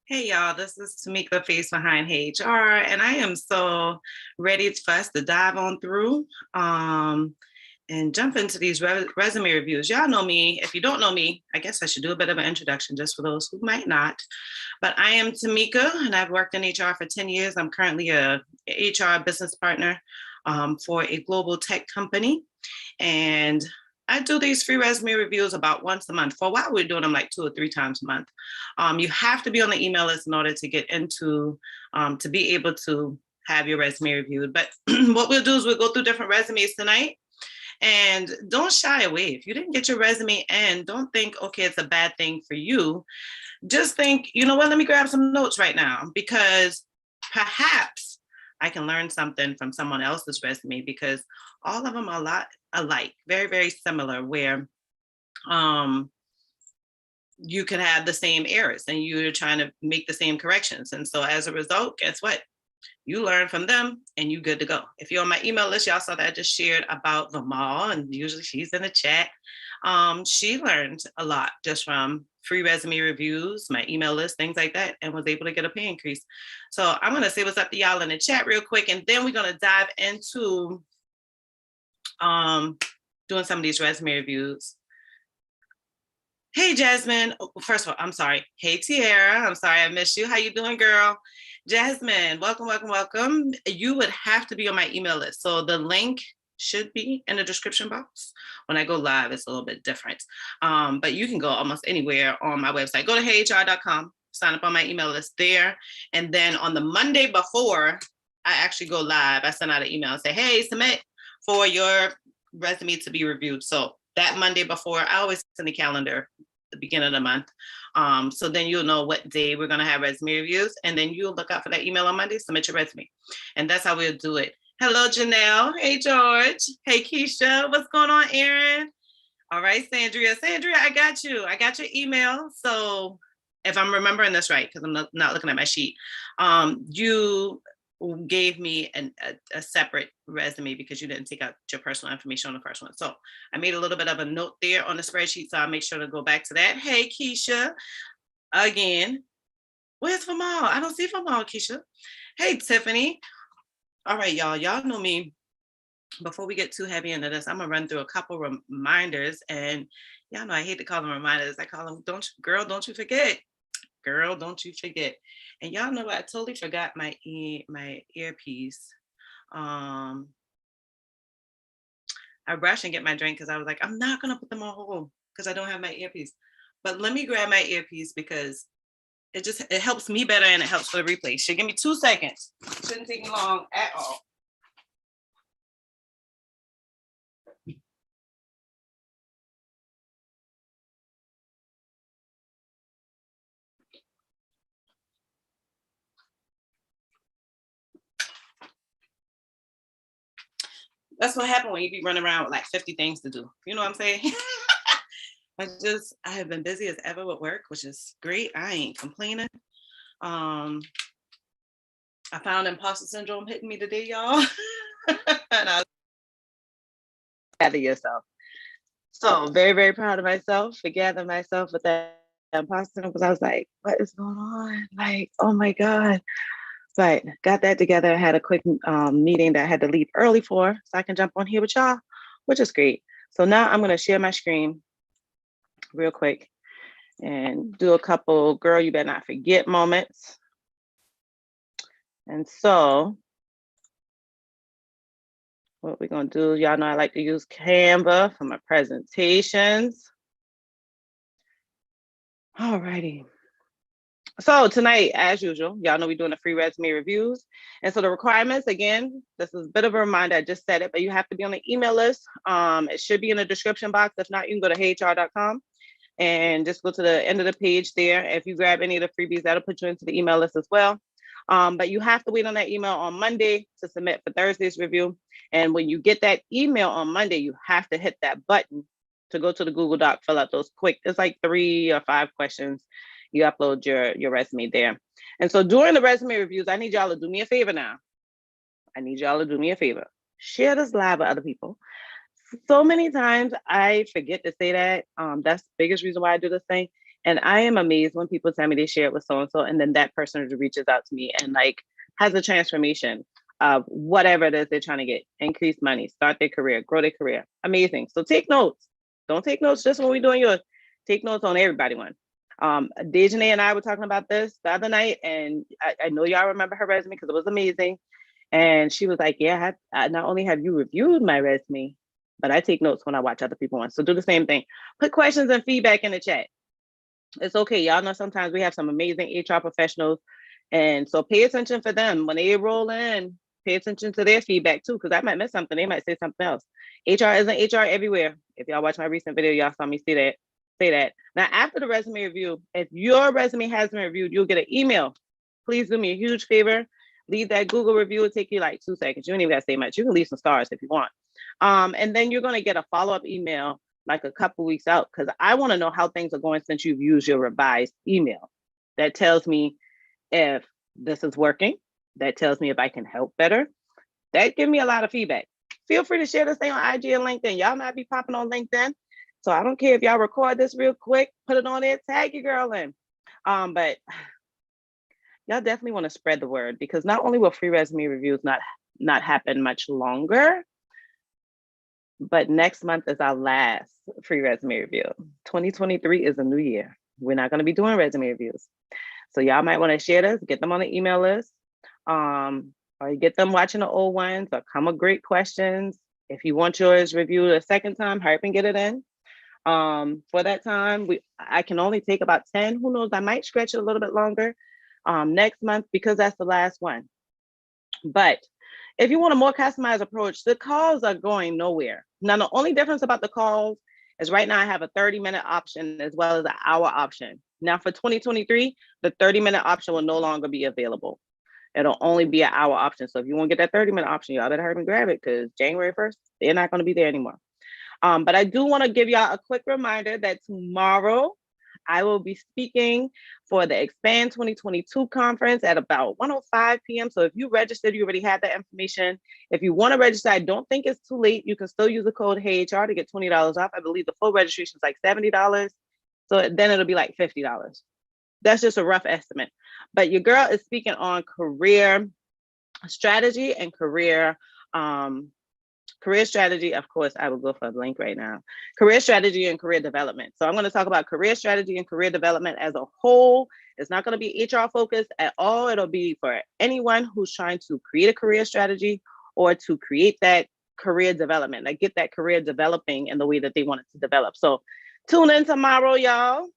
Hey y'all, this is Tamika, face behind HR, and I am so ready for us to dive on through and jump into these resume reviews. Y'all know me. If you don't know me, I guess I should do a bit of an introduction just for those who might not. But I am Tamika, and I've worked in HR for 10 years. I'm currently a HR business partner for a global tech company. And I do these free resume reviews about once a month. For a while, we're doing them like 2 or 3 times a month. You have to be on the email list in order to get into, to be able to have your resume reviewed. But what we'll do is we'll go through different resumes tonight. And don't shy away. If you didn't get your resume in, don't think, okay, it's a bad thing for you. Just think, you know what, let me grab some notes right now, because perhaps I can learn something from someone else's resume, because all of them are a lot alike, very, very similar, where you can have the same errors and you're trying to make the same corrections. And so as a result, guess what? You learn from them and you good to go. If you're on my email list, y'all saw that I just shared about the mall, and usually she's in the chat. She learned a lot just from free resume reviews, my email list, things like that, and was able to get a pay increase. So I'm gonna say what's up to y'all in the chat real quick, and then we're gonna dive into doing some of these resume reviews. Hey, Jasmine. First of all, I'm sorry. Hey, Tiara. I'm sorry I missed you. How you doing, girl? Jasmine, welcome, welcome, welcome. You would have to be on my email list. So the link should be in the description box. When I go live, it's a little bit different. But you can go almost anywhere on my website. Go to heyhr.com, sign up on my email list there. And then on the Monday before I actually go live, I send out an email and say, hey, submit for your resume to be reviewed. So that Monday before, I always send the calendar the beginning of the month. So then you'll know what day we're going to have resume reviews, and then you'll look out for that email on Monday, submit your resume. And that's how we'll do it. Hello, Janelle. Hey, George. Hey, Keisha. What's going on, Aaron? All right, Sandria. Sandria, I got you. I got your email. So if I'm remembering this right, because I'm not looking at my sheet, you gave me a separate resume because you didn't take out your personal information on the first one. So I made a little bit of a note there on the spreadsheet, so I'll make sure to go back to that. Hey, Keisha. Again, where's Famal? I don't see Famal, Keisha. Hey, Tiffany. All right, y'all. Y'all know me. Before we get too heavy into this, I'm gonna run through a couple reminders, and y'all know I hate to call them reminders. I call them, don't you forget. Girl, don't you forget. And y'all know I totally forgot my earpiece. I rush and get my drink because I was like, I'm not gonna put them on hold because I don't have my earpiece. But let me grab my earpiece because it helps me better and it helps for the replay. So give me 2 seconds. Shouldn't take me long at all. That's what happened when you be running around with like 50 things to do. You know what I'm saying? I have been busy as ever with work, which is great. I ain't complaining. I found imposter syndrome hitting me today, y'all. And I was gather yourself. So very, very proud of myself for gathering myself with that imposter syndrome, because I was like, what is going on? Like, oh my God. But got that together. I had a quick meeting that I had to leave early for, so I can jump on here with y'all, which is great. So now I'm gonna share my screen real quick and do a couple girl, you better not forget moments. And so what we're gonna do, y'all know I like to use Canva for my presentations. All righty. So tonight, as usual, y'all know we're doing the free resume reviews. And so the requirements, again, this is a bit of a reminder, I just said it, but you have to be on the email list. It should be in the description box. If not, you can go to heyhr.com and just go to the end of the page there. If you grab any of the freebies, that'll put you into the email list as well. But you have to wait on that email on Monday to submit for Thursday's review. And when you get that email on Monday, you have to hit that button to go to the Google Doc, fill out those quick, it's like 3 or 5 questions. You upload your resume there. And so during the resume reviews, I need y'all to do me a favor now. I need y'all to do me a favor. Share this live with other people. So many times I forget to say that. That's the biggest reason why I do this thing. And I am amazed when people tell me they share it with so-and-so, and then that person reaches out to me and like has a transformation of whatever it is they're trying to get, increase money, start their career, grow their career. Amazing. So take notes. Don't take notes just when we're doing yours. Take notes on everybody one. Dejanae and I were talking about this the other night, and I know y'all remember her resume because it was amazing. And she was like, yeah, I not only have you reviewed my resume, but I take notes when I watch other people ones. So do the same thing. Put questions and feedback in the chat. It's okay. Y'all know sometimes we have some amazing HR professionals. And so pay attention for them. When they roll in, pay attention to their feedback too, because I might miss something. They might say something else. HR isn't HR everywhere. If y'all watch my recent video, y'all saw me say that. Now, after the resume review, if your resume has been reviewed, you'll get an email. Please do me a huge favor. Leave that Google review. It'll take you like 2 seconds. You don't even got to say much. You can leave some stars if you want. And then you're going to get a follow-up email like a couple weeks out, because I want to know how things are going since you've used your revised email. That tells me if this is working. That tells me if I can help better. That gives me a lot of feedback. Feel free to share this thing on IG and LinkedIn. Y'all might be popping on LinkedIn. So I don't care if y'all record this real quick, put it on there, tag your girl in. But y'all definitely want to spread the word, because not only will free resume reviews not happen much longer, but next month is our last free resume review. 2023 is a new year. We're not going to be doing resume reviews. So y'all might want to share this, get them on the email list, or get them watching the old ones, or come with great questions. If you want yours reviewed a second time, hurry up and get it in. For that time, I can only take about 10. Who knows, I might stretch it a little bit longer next month, because that's the last one. But if you want a more customized approach, the calls are going nowhere. Now, the only difference about the calls is right now I have a 30-minute option as well as an hour option. Now for 2023, the 30-minute option will no longer be available. It'll only be an hour option. So if you want to get that 30-minute option, y'all better hurry and grab it, because January 1st, they're not going to be there anymore. But I do want to give y'all a quick reminder that tomorrow I will be speaking for the Expand 2022 conference at about 1:05 p.m. So if you registered, you already have that information. If you want to register, I don't think it's too late. You can still use the code HeyHR to get $20 off. I believe the full registration is like $70. So then it'll be like $50. That's just a rough estimate. But your girl is speaking on career strategy and career strategy. Of course, I will go for the link right now. Career strategy and career development. So I'm going to talk about career strategy and career development as a whole. It's not going to be HR focused at all. It'll be for anyone who's trying to create a career strategy or to create that career development, like get that career developing in the way that they want it to develop. So tune in tomorrow, y'all.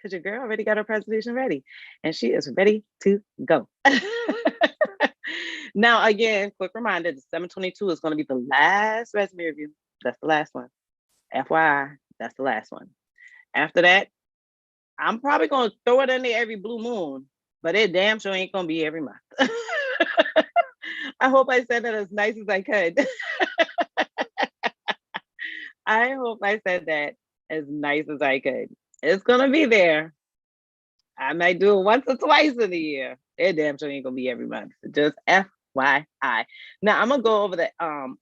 Because your girl already got her presentation ready and she is ready to go. Now, again, quick reminder, the 722 is going to be the last resume review. That's the last one. FYI, that's the last one. After that, I'm probably going to throw it in there every blue moon, but it damn sure ain't going to be every month. I hope I said that as nice as I could. I hope I said that as nice as I could. It's going to be there. I might do it once or twice in a year. It damn sure ain't going to be every month. Just FYI. Now, I'm going to go over the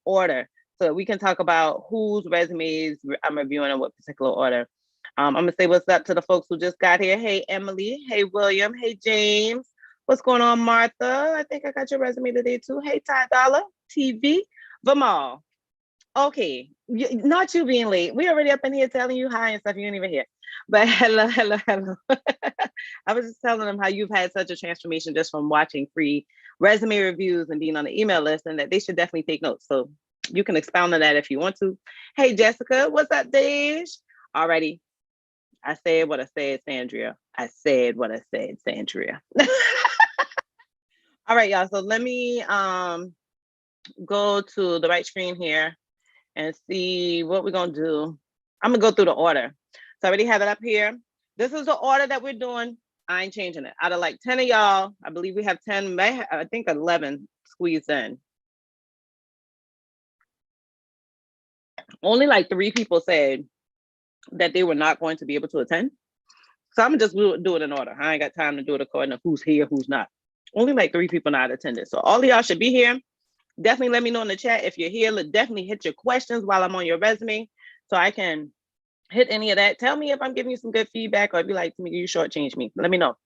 order so we can talk about whose resumes I'm reviewing in what particular order. I'm going to say what's up to the folks who just got here. Hey, Emily. Hey, William. Hey, James. What's going on, Martha? I think I got your resume today, too. Hey, Ty Dollar, TV, Vamal. Okay, not you being late. We already up in here telling you hi and stuff. You ain't even here. But hello. I was just telling them how you've had such a transformation just from watching free resume reviews and being on the email list, and that they should definitely take notes. So you can expound on that if you want to. Hey, Jessica, what's up, Dej? Alrighty. I said what I said, Sandria. I said what I said, Sandria. All right, y'all. So let me go to the right screen here and see what we're going to do. I'm going to go through the order. So I already have it up here. This is the order that we're doing. I ain't changing it. Out of like 10 of y'all, I believe we have 10, I think 11 squeezed in. Only like 3 people said that they were not going to be able to attend. So I'm going to just do it in order. I ain't got time to do it according to who's here, who's not. Only like 3 people not attended. So all of y'all should be here. Definitely let me know in the chat if you're here. Definitely hit your questions while I'm on your resume so I can hit any of that. Tell me if I'm giving you some good feedback or if you like to me, you shortchange me. Let me know.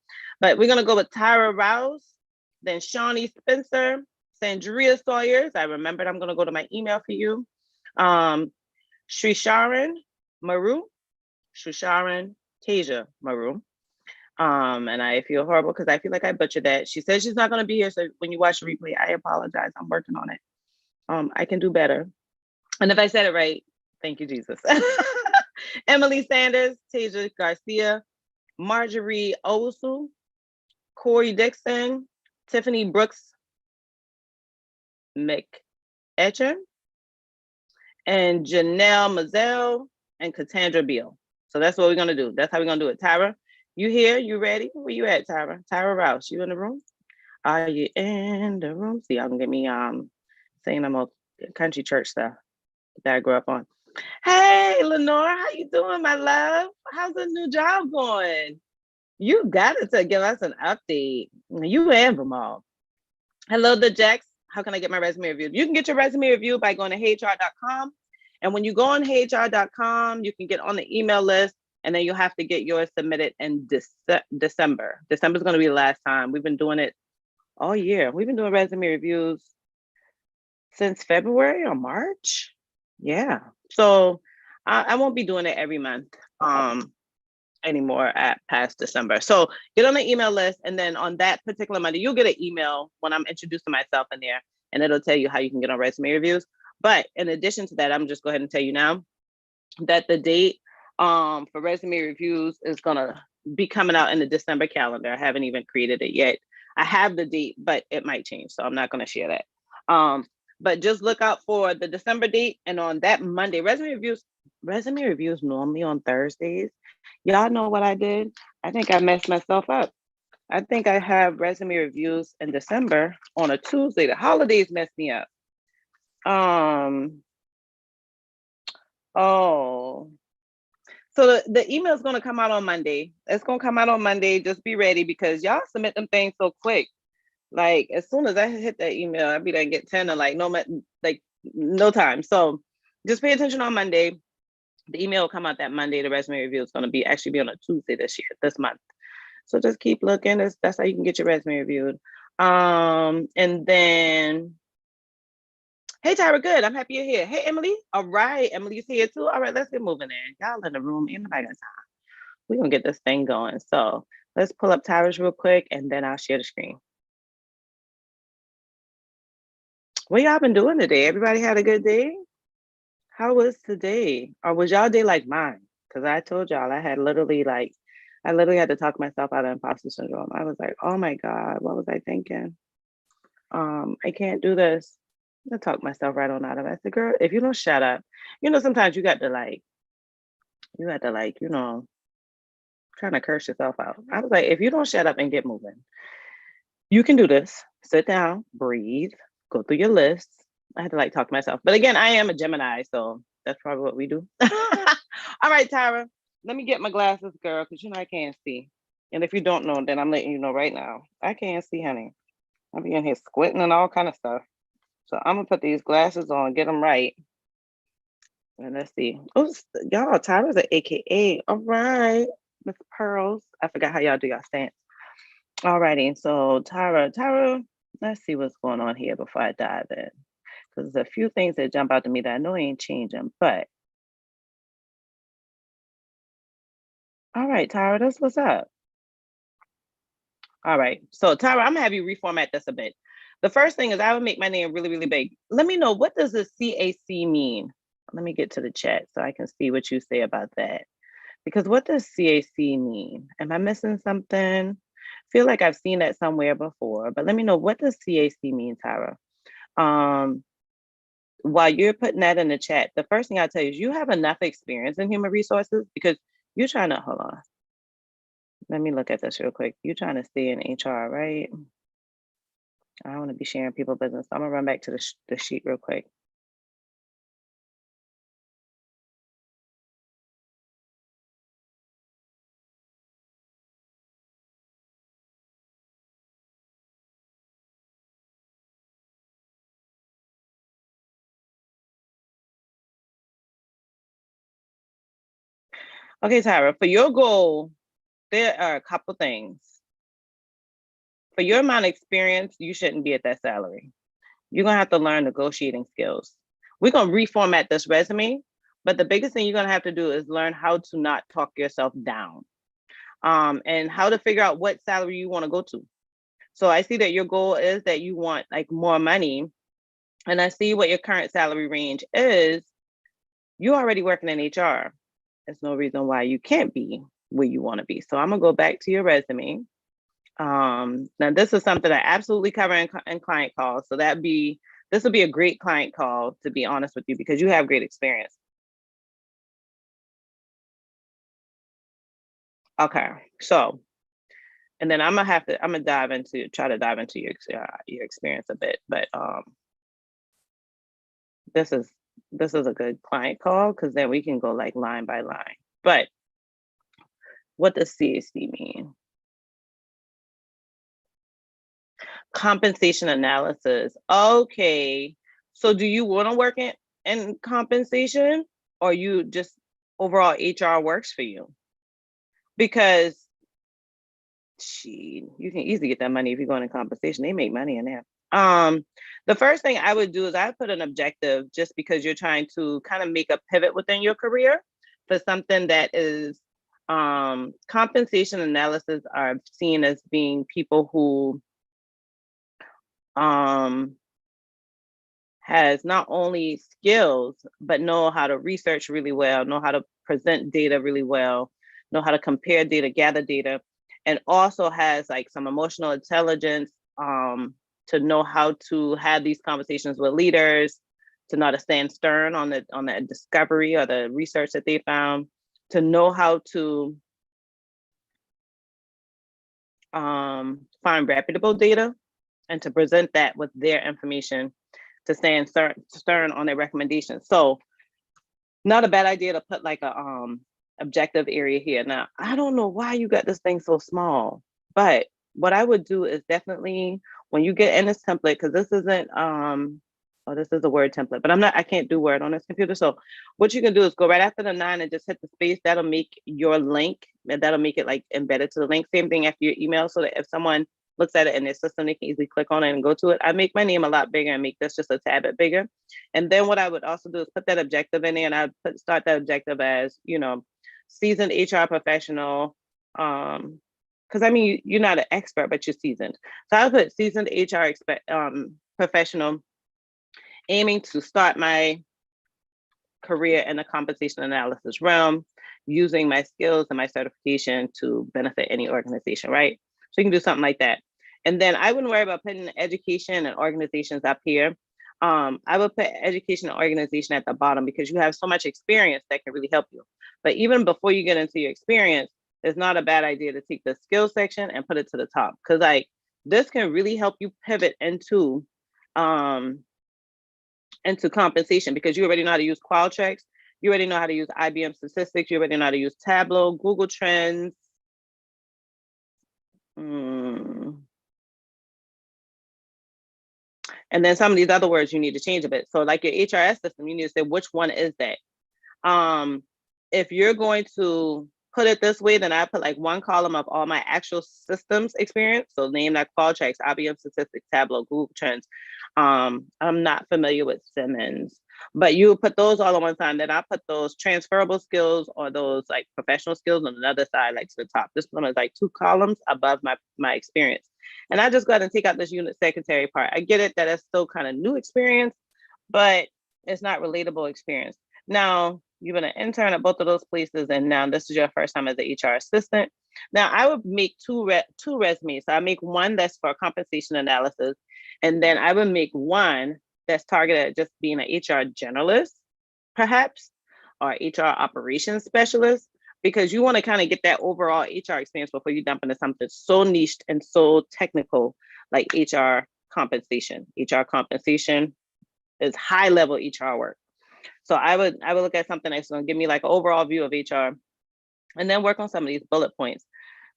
But we're gonna go with Tyra Rouse, then Shawnee Spencer, Sandria Sawyers. I remembered I'm gonna go to my email for you. Shasharin Maru, Shasharin Tasia Maru. And I feel horrible because I feel like I butchered that. She says she's not gonna be here. So when you watch the replay, I apologize. I'm working on it. I can do better. And if I said it right, thank you, Jesus. Emily Sanders, Tasia Garcia, Marjorie Owusu, Corey Dixon, Tiffany Brooks McEchen, and Janelle Mazel, and Cassandra Beal. So that's what we're gonna do. That's how we're gonna do it. Tyra, you here? You ready? Where you at, Tyra? Tyra Rouse, you in the room? Are you in the room? See, y'all can get me saying I'm a country church stuff that I grew up on. Hey, Lenore, how you doing, my love? How's the new job going? You got to give us an update. You and Jamal. Hello, the Jax. How can I get my resume reviewed? You can get your resume reviewed by going to HR.com. And when you go on HR.com, you can get on the email list, and then you'll have to get yours submitted in December. December is going to be the last time. We've been doing it all year. We've been doing resume reviews since February or March. Yeah. So I won't be doing it every month anymore at past December. So get on the email list, and then on that particular Monday, you'll get an email when I'm introducing myself in there, and it'll tell you how you can get on resume reviews. But in addition to that, I'm just go ahead and tell you now that the date for resume reviews is gonna be coming out in the December calendar. I haven't even created it yet. I have the date, but it might change, so I'm not gonna share that. But just look out for the December date, and on that Monday, resume reviews normally on Thursdays. Y'all know what I did? I think I messed myself up. I think I have resume reviews in December on a Tuesday. The holidays messed me up. Oh, so the email is going to come out on Monday. It's going to come out on Monday. Just be ready because y'all submit them things so quick. Like as soon as I hit that email, I'll be there and get 10 or like no time. So just pay attention on Monday. The email will come out that Monday. The resume review is going to be on a Tuesday this month. So just keep looking. That's how you can get your resume reviewed. And then, hey, Tyra, good. I'm happy you're here. Hey, Emily. All right. Emily's here too. All right, let's get moving in. Y'all in the room. Ain't nobody got time. We're going to get this thing going. So let's pull up Tyra's real quick, and then I'll share the screen. What y'all been doing today? Everybody had a good day? How was today? Or was y'all day like mine? Because I told y'all I literally had to talk myself out of imposter syndrome. I was like, oh my God, what was I thinking? I can't do this. I talked myself right on out of it. I said, girl, if you don't shut up, sometimes you got to trying to curse yourself out. I was like, if you don't shut up and get moving, you can do this. Sit down, breathe, go through your list. I had to talk to myself. But again, I am a Gemini, so that's probably what we do. All right, Tyra, let me get my glasses, girl, because I can't see. And if you don't know, then I'm letting you know right now. I can't see, honey. I'll be in here squinting and all kind of stuff. So I'm gonna put these glasses on, get them right. And let's see. Oh, y'all, Tyra's an AKA. All right, Miss Pearls. I forgot how y'all do y'all stance. All righty. So Tyra, let's see what's going on here before I dive in. Because there's a few things that jump out to me that I know ain't changing, but all right, Tyra, that's what's up. All right. So Tyra, I'm gonna have you reformat this a bit. The first thing is I would make my name really, really big. Let me know, what does the CAC mean? Let me get to the chat so I can see what you say about that. Because what does CAC mean? Am I missing something? I feel like I've seen that somewhere before, but let me know, what does CAC mean, Tyra? While you're putting that in the chat, the first thing I'll tell you is you have enough experience in human resources because you're trying to, hold on. Let me look at this real quick. You're trying to stay in HR, right? I don't want to be sharing people business. I'm gonna run back to the sheet real quick. Okay, Tyra, for your goal, there are a couple things. For your amount of experience, you shouldn't be at that salary. You're gonna have to learn negotiating skills. We're gonna reformat this resume, but the biggest thing you're gonna have to do is learn how to not talk yourself down, and how to figure out what salary you want to go to. So I see that your goal is that you want like more money, and I see what your current salary range is. You're already working in HR. There's no reason why you can't be where you want to be. So I'm gonna go back to your resume. Now this is something I absolutely cover in client calls. So this will be a great client call, to be honest with you, because you have great experience. Okay, so, and then I'm gonna try to dive into your experience a bit, but this is a good client call because then we can go like line by line. But what does CAC mean? Compensation analysis. Okay, so do you want to work in compensation, or you just overall HR works for you? Because you can easily get that money if you're going to compensation. They make money in there. The first thing I would do is I put an objective, just because you're trying to kind of make a pivot within your career for something that is compensation analysis are seen as being people who has not only skills, but know how to research really well, know how to present data really well, know how to compare data, gather data, and also has like some emotional intelligence to know how to have these conversations with leaders, to know how to stand stern on the discovery or the research that they found, to know how to find reputable data and to present that with their information, to stand stern on their recommendations. So not a bad idea to put like a objective area here. Now, I don't know why you got this thing so small, but what I would do is definitely, when you get in this template, because this isn't this is a Word template, but I can't do Word on this computer. So what you can do is go right after the 9 and just hit the space. That'll make your link, and that'll make it like embedded to the link. Same thing after your email, so that if someone looks at it in their system, they can easily click on it and go to it. I make my name a lot bigger and make this just a tad bit bigger. And then what I would also do is put that objective in there, and I'd start that objective as, seasoned HR professional. Because I mean, you're not an expert, but you're seasoned. So I would put seasoned HR professional, aiming to start my career in the compensation analysis realm, using my skills and my certification to benefit any organization, right? So you can do something like that. And then I wouldn't worry about putting education and organizations up here. I would put education and organization at the bottom, because you have so much experience that can really help you. But even before you get into your experience, it's not a bad idea to take the skills section and put it to the top, because like this can really help you pivot into compensation, because you already know how to use Qualtrics, you already know how to use IBM statistics, you already know how to use Tableau, Google Trends. And then some of these other words you need to change a bit. So like your HRS system, you need to say which one is that. If you're going to put it this way, then I put like one column of all my actual systems experience. So name like Qualtrics, IBM statistics, Tableau, Google Trends. I'm not familiar with Siemens, but you put those all on one side. Then I put those transferable skills or those like professional skills on another side, like to the top. This one is like 2 columns above my experience. And I just go ahead and take out this unit secretary part. I get it that it's still kind of new experience, but it's not relatable experience. Now, you've been an intern at both of those places, and now this is your first time as an HR assistant. Now, I would make two resumes. So I make one that's for compensation analysis, and then I would make one that's targeted at just being an HR generalist, perhaps, or HR operations specialist, because you want to kind of get that overall HR experience before you dump into something so niched and so technical like HR compensation. HR compensation is high level HR work. So I would look at something that's going to give me like an overall view of HR, and then work on some of these bullet points.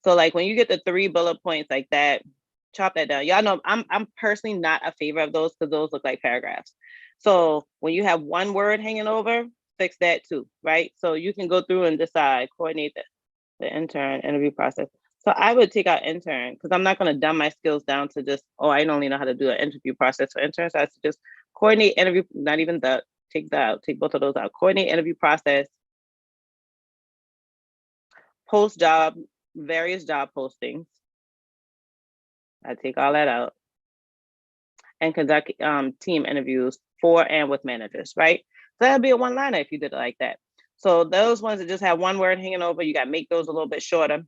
So like when you get the 3 bullet points like that, chop that down. Y'all know I'm personally not a favor of those, because those look like paragraphs. So when you have one word hanging over, fix that too, right? So you can go through and decide, coordinate the intern interview process. So I would take out intern because I'm not going to dumb my skills down to just, oh, I only know how to do an interview process for interns. So I should just coordinate interview, not even the, take that out, take both of those out. Coordinate interview process, post job, various job postings. I take all that out. And conduct team interviews for and with managers, right? So that'd be a one-liner if you did it like that. So those ones that just have one word hanging over, you got to make those a little bit shorter.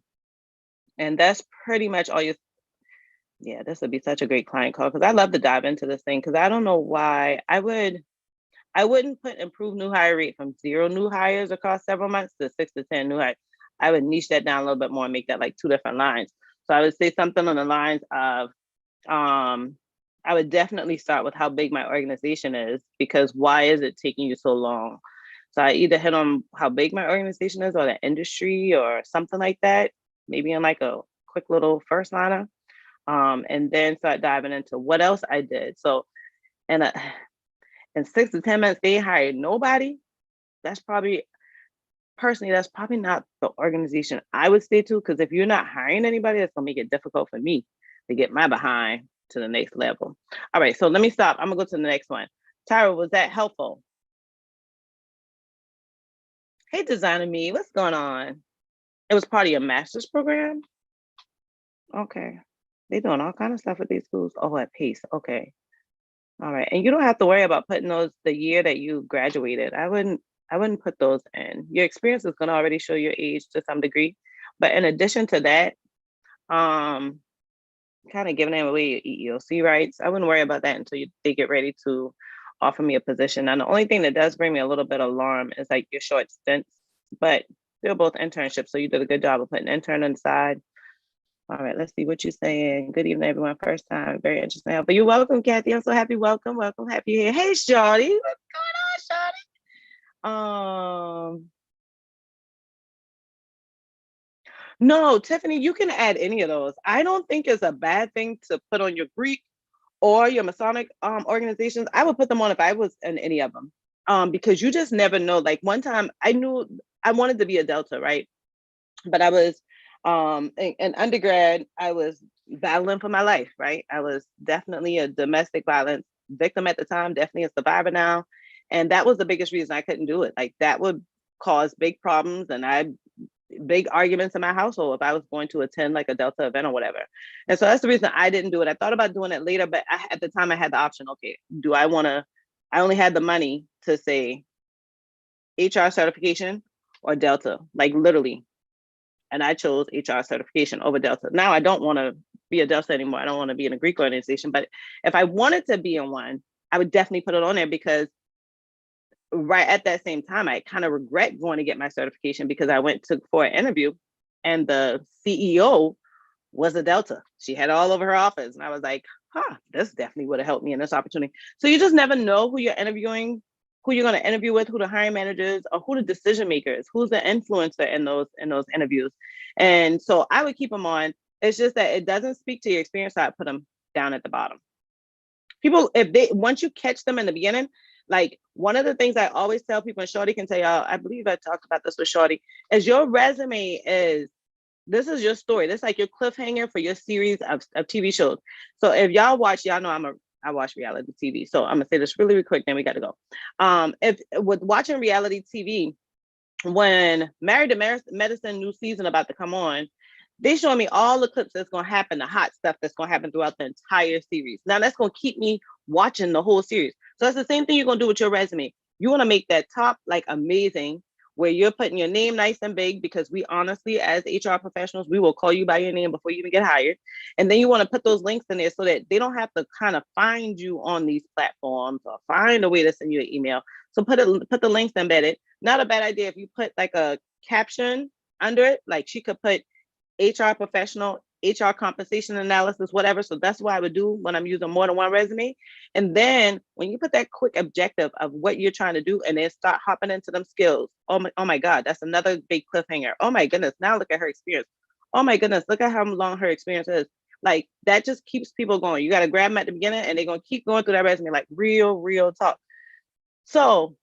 And that's pretty much all you. Yeah, this would be such a great client call because I love to dive into this thing because I don't know why I wouldn't put improved new hire rate from 0 new hires across several months to 6 to 10 new hires. I would niche that down a little bit more and make that like 2 different lines. So I would say something on the lines of, I would definitely start with how big my organization is because why is it taking you so long? So I either hit on how big my organization is or the industry or something like that, maybe in like a quick little first liner, and then start diving into what else I did. So in 6 to 10 months, they hired nobody. That's probably, personally, that's probably not the organization I would stay to because if you're not hiring anybody, that's gonna make it difficult for me to get my behind to the next level. All right, so let me stop. I'm gonna go to the next one. Tyra, was that helpful? Hey, Designer Me, what's going on? It was part of your master's program? Okay. They're doing all kind of stuff with these schools. Oh, at Pace, okay. All right, and you don't have to worry about putting those the year that you graduated. I wouldn't put those in. Your experience is gonna already show your age to some degree. But in addition to that, kind of giving away your EEOC rights. I wouldn't worry about that until they get ready to offer me a position. And the only thing that does bring me a little bit of alarm is like your short stints, but they're both internships. So you did a good job of putting intern on the side. All right, let's see what you're saying. Good evening, everyone. First time, very interesting. But you're welcome, Kathy. I'm so happy. Welcome. Happy you're here. Hey, Shawnee. What's going on, Shawnee? No, Tiffany, you can add any of those. I don't think it's a bad thing to put on your Greek or your Masonic organizations. I would put them on if I was in any of them, because you just never know. Like one time I knew I wanted to be a Delta, right? But I was in undergrad, I was battling for my life, right? I was definitely a domestic violence victim at the time, definitely a survivor now. And that was the biggest reason I couldn't do it. Like that would cause big problems and big arguments in my household if I was going to attend like a Delta event or whatever. And so that's the reason I didn't do it. I thought about doing it later, but at the time I had the option, okay, I only had the money to say HR certification or Delta, like literally. And I chose HR certification over Delta. Now I don't want to be a Delta anymore. I don't want to be in a Greek organization, but if I wanted to be in one, I would definitely put it on there because right at that same time, I kind of regret going to get my certification because I went for an interview and the CEO was a Delta. She had it all over her office. And I was like, this definitely would have helped me in this opportunity. So you just never know who you're interviewing, who you're going to interview with, who the hiring managers or who the decision makers, who's the influencer in those interviews. And so I would keep them on. It's just that it doesn't speak to your experience. So I put them down at the bottom. People, once you catch them in the beginning, like one of the things I always tell people, and Shorty can tell y'all, I believe I talked about this with Shorty, is your resume this is your story. This is like your cliffhanger for your series of TV shows. So if y'all watch, y'all know I watch reality TV. So I'm gonna say this really quick, then we got to go. If with watching reality TV, when Married to Medicine new season about to come on, they show me all the clips that's gonna happen, the hot stuff that's gonna happen throughout the entire series. Now that's gonna keep me watching the whole series. So that's the same thing you're gonna do with your resume. You wanna make that top like amazing, where you're putting your name nice and big, because we honestly, as HR professionals, we will call you by your name before you even get hired. And then you wanna put those links in there so that they don't have to kind of find you on these platforms or find a way to send you an email. So put the links embedded. Not a bad idea if you put like a caption under it, like she could put HR professional, HR compensation analysis, whatever. So that's what I would do when I'm using more than one resume. And then when you put that quick objective of what you're trying to do and then start hopping into them skills. Oh my God, that's another big cliffhanger. Oh my goodness, now look at her experience. Oh my goodness, look at how long her experience is. Like that just keeps people going. You got to grab them at the beginning and they're going to keep going through that resume, like real talk. So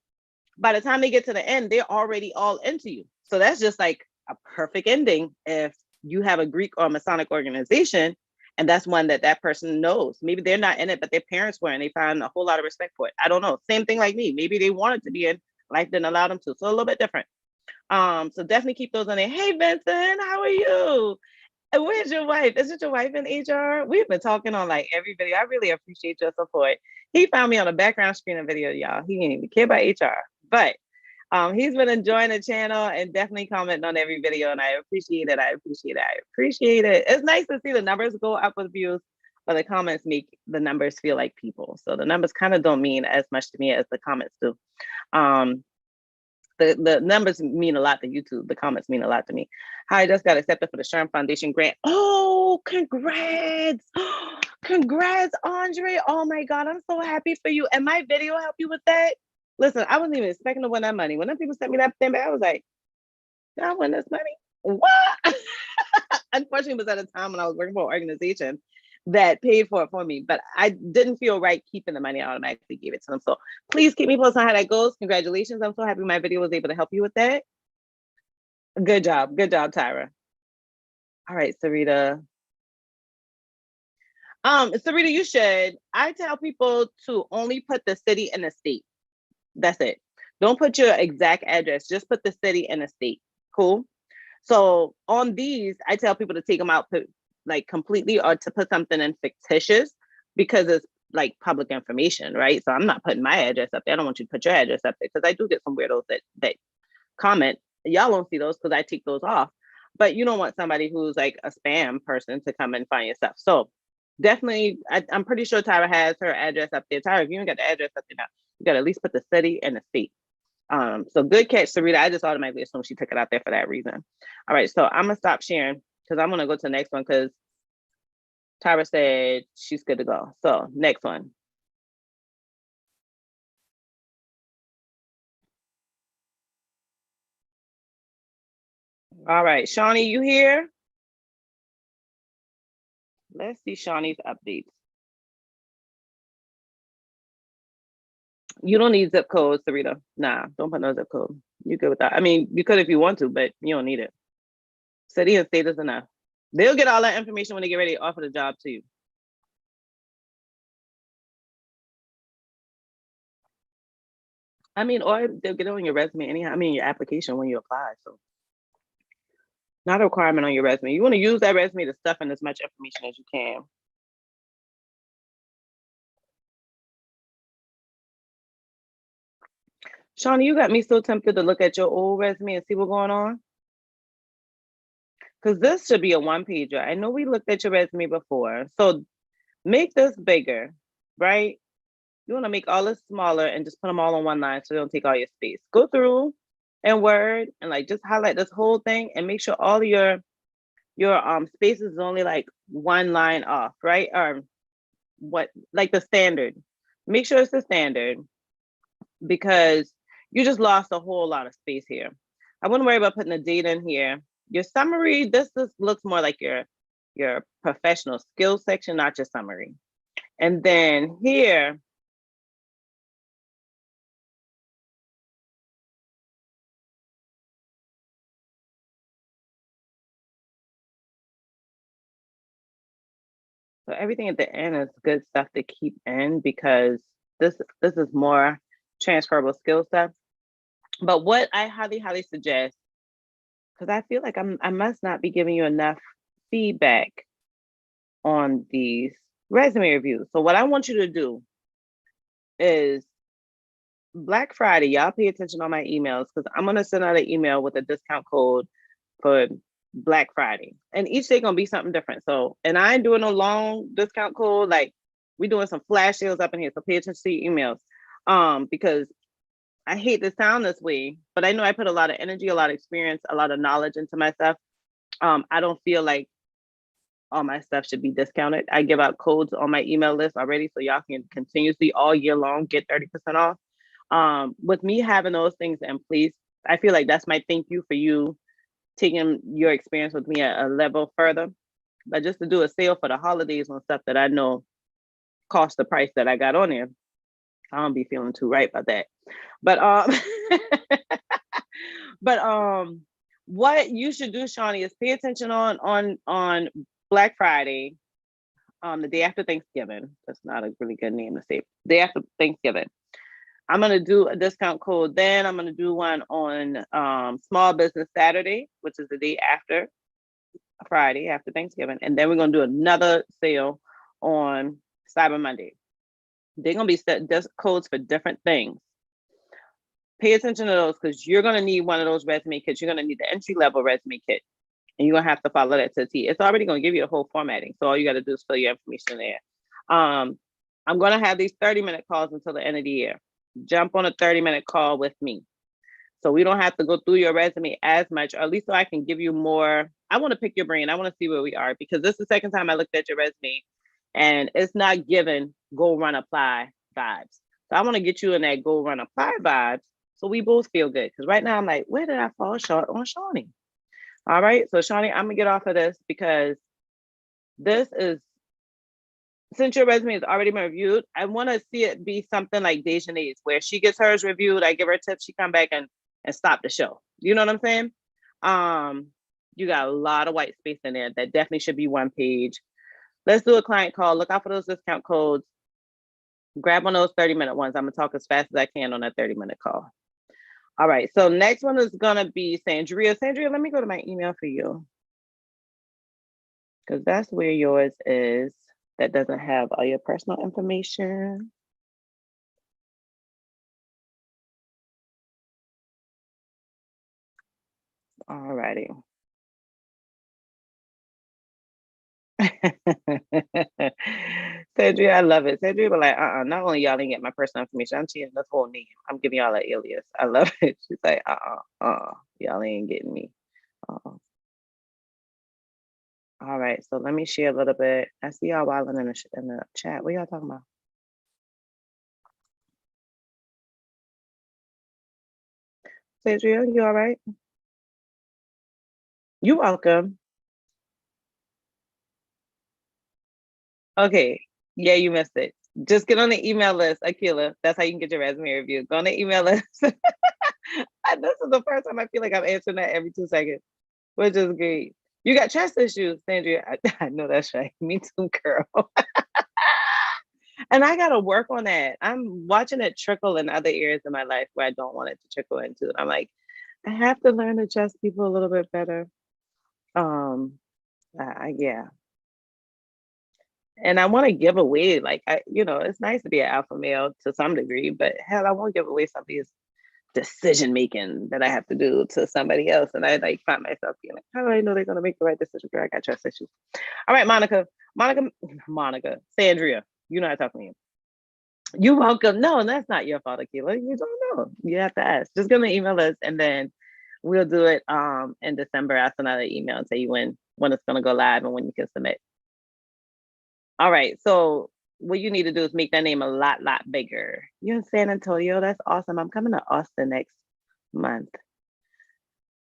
by the time they get to the end, they're already all into you. So that's just like a perfect ending if you have a Greek or Masonic organization, and that's one that that person knows. Maybe they're not in it, but their parents were, and they found a whole lot of respect for it. I don't know. Same thing like me. Maybe they wanted to be in, life didn't allow them to. So a little bit different. So definitely keep those on there. Hey, Vincent, how are you? Where's your wife? Isn't your wife in HR? We've been talking on like every video. I really appreciate your support. He found me on a background screening video, y'all. He didn't even care about HR, but he's been enjoying the channel and definitely commenting on every video, and I appreciate it. I appreciate it. I appreciate it. It's nice to see the numbers go up with views, but the comments make the numbers feel like people. So the numbers kind of don't mean as much to me as the comments do. The numbers mean a lot to YouTube. The comments mean a lot to me. I just got accepted for the Sherm Foundation grant. Oh, congrats. Congrats, Andre. Oh my God, I'm so happy for you. And my video help you with that? Listen, I wasn't even expecting to win that money. When them people sent me that thing back, I was like, did I win this money? What? Unfortunately, it was at a time when I was working for an organization that paid for it for me, but I didn't feel right keeping the money. I automatically gave it to them. So please keep me posted on how that goes. Congratulations. I'm so happy my video was able to help you with that. Good job. Good job, Tyra. All right, Sarita. Sarita, you should. I tell people to only put the city and the state. That's it. Don't put your exact address. Just put the city and the state. Cool. So on these, I tell people to take them out, put like completely, or to put something in fictitious, because it's like public information, right? So I'm not putting my address up there. I don't want you to put your address up there, because I do get some weirdos that comment. Y'all won't see those because I take those off. But you don't want somebody who's like a spam person to come and find your stuff. So definitely, I'm pretty sure Tyra has her address up there. Tyra, if you don't got the address up there now, you got to at least put the city and the state. So good catch, Sarita. I just automatically assumed she took it out there for that reason. All right, so I'm gonna stop sharing because I'm gonna go to the next one because Tyra said she's good to go. So next one. All right, Shawnee, you here? Let's see Shawnee's updates. You don't need zip codes, Sarita. Nah, don't put no zip code. You good with that? I mean, you could if you want to, but you don't need it. City and state is enough. They'll get all that information when they get ready to offer the job to you. I mean, or they'll get it on your resume anyhow. I mean, your application when you apply. So not a requirement on your resume. You want to use that resume to stuff in as much information as you can. Shawnee, you got me so tempted to look at your old resume and see what's going on. Because this should be a one-pager. I know we looked at your resume before. So make this bigger, right? You want to make all this smaller and just put them all on one line so they don't take all your space. Go through in Word and like just highlight this whole thing and make sure all of your spaces is only like one line off, right? Or what, like the standard. Make sure it's the standard, because you just lost a whole lot of space here. I wouldn't worry about putting the date in here. Your summary, this looks more like your professional skills section, not your summary. And then here, so everything at the end is good stuff to keep in, because this is more transferable skill stuff. But what I highly, highly suggest, because I feel like I must not be giving you enough feedback on these resume reviews. So what I want you to do is Black Friday, y'all pay attention on my emails, because I'm going to send out an email with a discount code for Black Friday. And each day going to be something different. So, and I ain't doing a long discount code. Like, we doing some flash sales up in here. So pay attention to your emails. Because I hate to sound this way, but I know I put a lot of energy, a lot of experience, a lot of knowledge into my stuff. I don't feel like all my stuff should be discounted. I give out codes on my email list already, so y'all can continuously all year long get 30% off. With me having those things in place, I feel like that's my thank you for you taking your experience with me a level further. But just to do a sale for the holidays on stuff that I know cost the price that I got on there, I don't be feeling too right about that. But But what you should do, Shawnee, is pay attention on Black Friday, the day after Thanksgiving. That's not a really good name to say. Day after Thanksgiving. I'm gonna do a discount code. Then I'm gonna do one on Small Business Saturday, which is the day after Friday, after Thanksgiving. And then we're gonna do another sale on Cyber Monday. They're gonna be set codes for different things. Pay attention to those because you're gonna need one of those resume kits. You're gonna need the entry-level resume kit. And you're gonna have to follow that to the T. It's already gonna give you the whole formatting. So all you gotta do is fill your information there. I'm gonna have these 30-minute calls until the end of the year. Jump on a 30-minute call with me. So we don't have to go through your resume as much, or at least so I can give you more. I want to pick your brain. I want to see where we are because this is the second time I looked at your resume and it's not given go run apply vibes. So I want to get you in that go run apply vibes so we both feel good. Because right now I'm like, where did I fall short on Shawnee? All right. So Shawnee, I'm gonna get off of this because this is, since your resume has already been reviewed, I want to see it be something like Dejanay's, where she gets hers reviewed, I give her tips, she come back and stop the show. You know what I'm saying? You got a lot of white space in there. That definitely should be one page. Let's do a client call. Look out for those discount codes. Grab one of those 30-minute ones. I'm gonna talk as fast as I can on that 30-minute call. All right, so next one is gonna be Sandria. Sandria, let me go to my email for you. Because that's where yours is. That doesn't have all your personal information. All righty. Sandria, I love it. Sandria, but like, not only y'all didn't get my personal information, I'm changing this whole name. I'm giving y'all an alias. I love it. She's like, y'all ain't getting me. All right, so let me share a little bit. I see y'all wilding in the chat. What y'all talking about? Sandria, you all right? You're welcome. Okay, yeah, you missed it. Just get on the email list, Akila. That's how you can get your resume review. Go on the email list. This is the first time I feel like I'm answering that every 2 seconds, which is great. You got trust issues, Sandria. I know that's right. Me too, girl. And I gotta work on that. I'm watching it trickle in other areas of my life where I don't want it to trickle into. I'm like, I have to learn to trust people a little bit better. Yeah. And I want to give away, like, it's nice to be an alpha male to some degree, but hell, I won't give away some of these decision making that I have to do to somebody else. And I like find myself feeling, how do I know they're going to make the right decision? Girl, I got trust issues. All right, Monica, Sandria, you know how to talk to me. You're welcome. No, that's not your fault, Akila. You don't know. You have to ask. Just give me an email us and then we'll do it in December. I'll send out an email and tell you when it's going to go live and when you can submit. All right, so what you need to do is make that name a lot bigger. You're in San Antonio. That's awesome. I'm coming to Austin next month.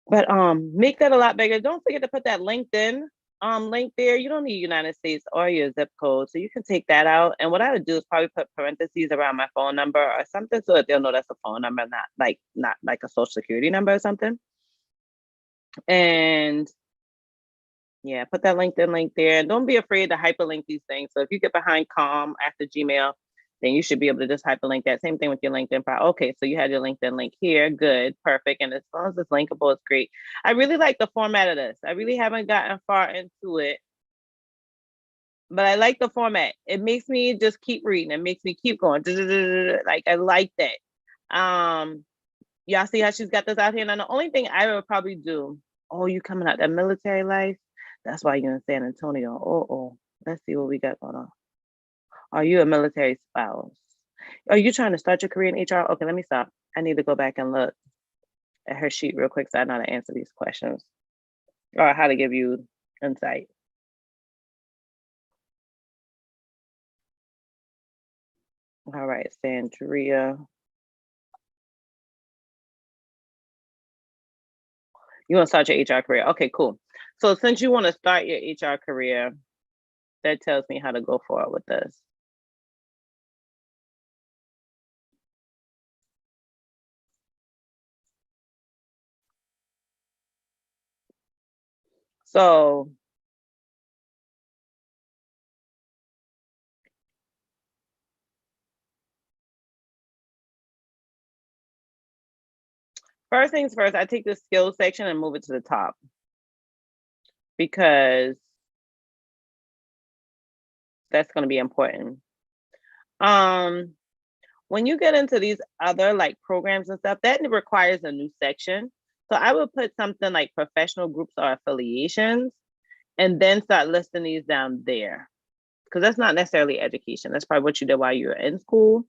But make that a lot bigger. Don't forget to put that LinkedIn link there. You don't need United States or your zip code, so you can take that out. And what I would do is probably put parentheses around my phone number or something so that they'll know that's a phone number, not like a social security number or something. And yeah, put that LinkedIn link there. And don't be afraid to hyperlink these things. So if you get behind com after Gmail, then you should be able to just hyperlink that. Same thing with your LinkedIn profile. Okay, so you had your LinkedIn link here. Good, perfect. And as long as it's linkable, it's great. I really like the format of this. I really haven't gotten far into it, but I like the format. It makes me just keep reading. It makes me keep going. Like, I like that. Y'all see how she's got this out here? Now, the only thing I would probably do, you coming out that military life? That's why you're in San Antonio. Let's see what we got going on. Are you a military spouse? Are you trying to start your career in HR? Okay, let me stop. I need to go back and look at her sheet real quick so I know how to answer these questions or how to give you insight. All right, Sandria. You want to start your HR career? Okay, cool. So since you want to start your HR career, that tells me how to go forward with this. So first things first, I take the skills section and move it to the top because that's going to be important. When you get into these other like programs and stuff, that requires a new section. So I would put something like professional groups or affiliations and then start listing these down there. Because that's not necessarily education. That's probably what you did while you were in school.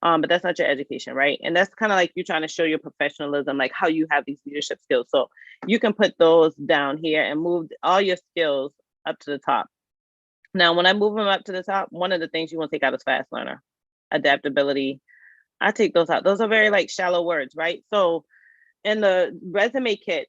But that's not your education, right? And that's kind of like you trying to show your professionalism, like how you have these leadership skills. So you can put those down here and move all your skills up to the top. Now, when I move them up to the top, one of the things you want to take out is fast learner, adaptability. I take those out. Those are very like shallow words, right? So in the resume kit,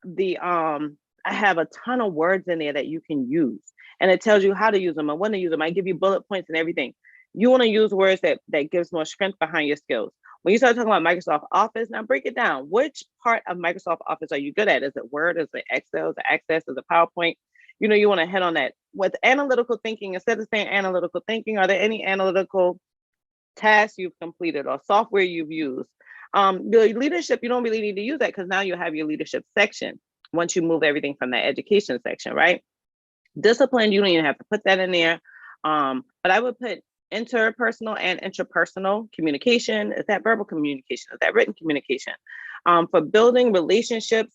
I have a ton of words in there that you can use, and it tells you how to use them and when to use them. I give you bullet points and everything. You want to use words that gives more strength behind your skills. When you start talking about Microsoft Office, now break it down. Which part of Microsoft Office are you good at? Is it Word? Is it Excel? Is it Access? Is it PowerPoint? You know, you want to hit on that. With analytical thinking, instead of saying analytical thinking, are there any analytical tasks you've completed or software you've used? The leadership, you don't really need to use that because now you have your leadership section once you move everything from that education section, right? Discipline, you don't even have to put that in there. But I would put interpersonal and intrapersonal communication. Is that verbal communication? Is that written communication? For building relationships,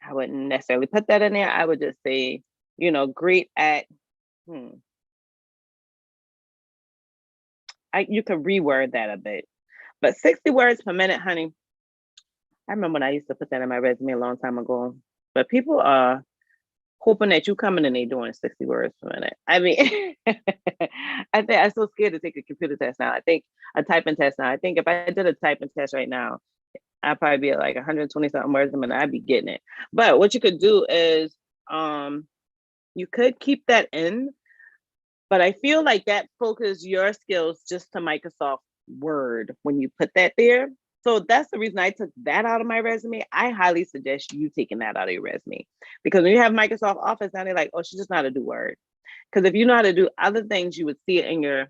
I wouldn't necessarily put that in there. I would just say, you know, great at, you could reword that a bit. But 60 words per minute, honey. I remember when I used to put that in my resume a long time ago. But people are hoping that you coming and they doing 60 words per minute. I mean, I think I'm so scared to take a computer test now. I think a typing test now. I think if I did a typing test right now, I'd probably be at like 120 something words a minute. I'd be getting it. But what you could do is you could keep that in, but I feel like that focuses your skills just to Microsoft Word when you put that there. So that's the reason I took that out of my resume. I highly suggest you taking that out of your resume, because when you have Microsoft Office, now they're like, oh, she just know how to do Word. Because if you know how to do other things, you would see it in your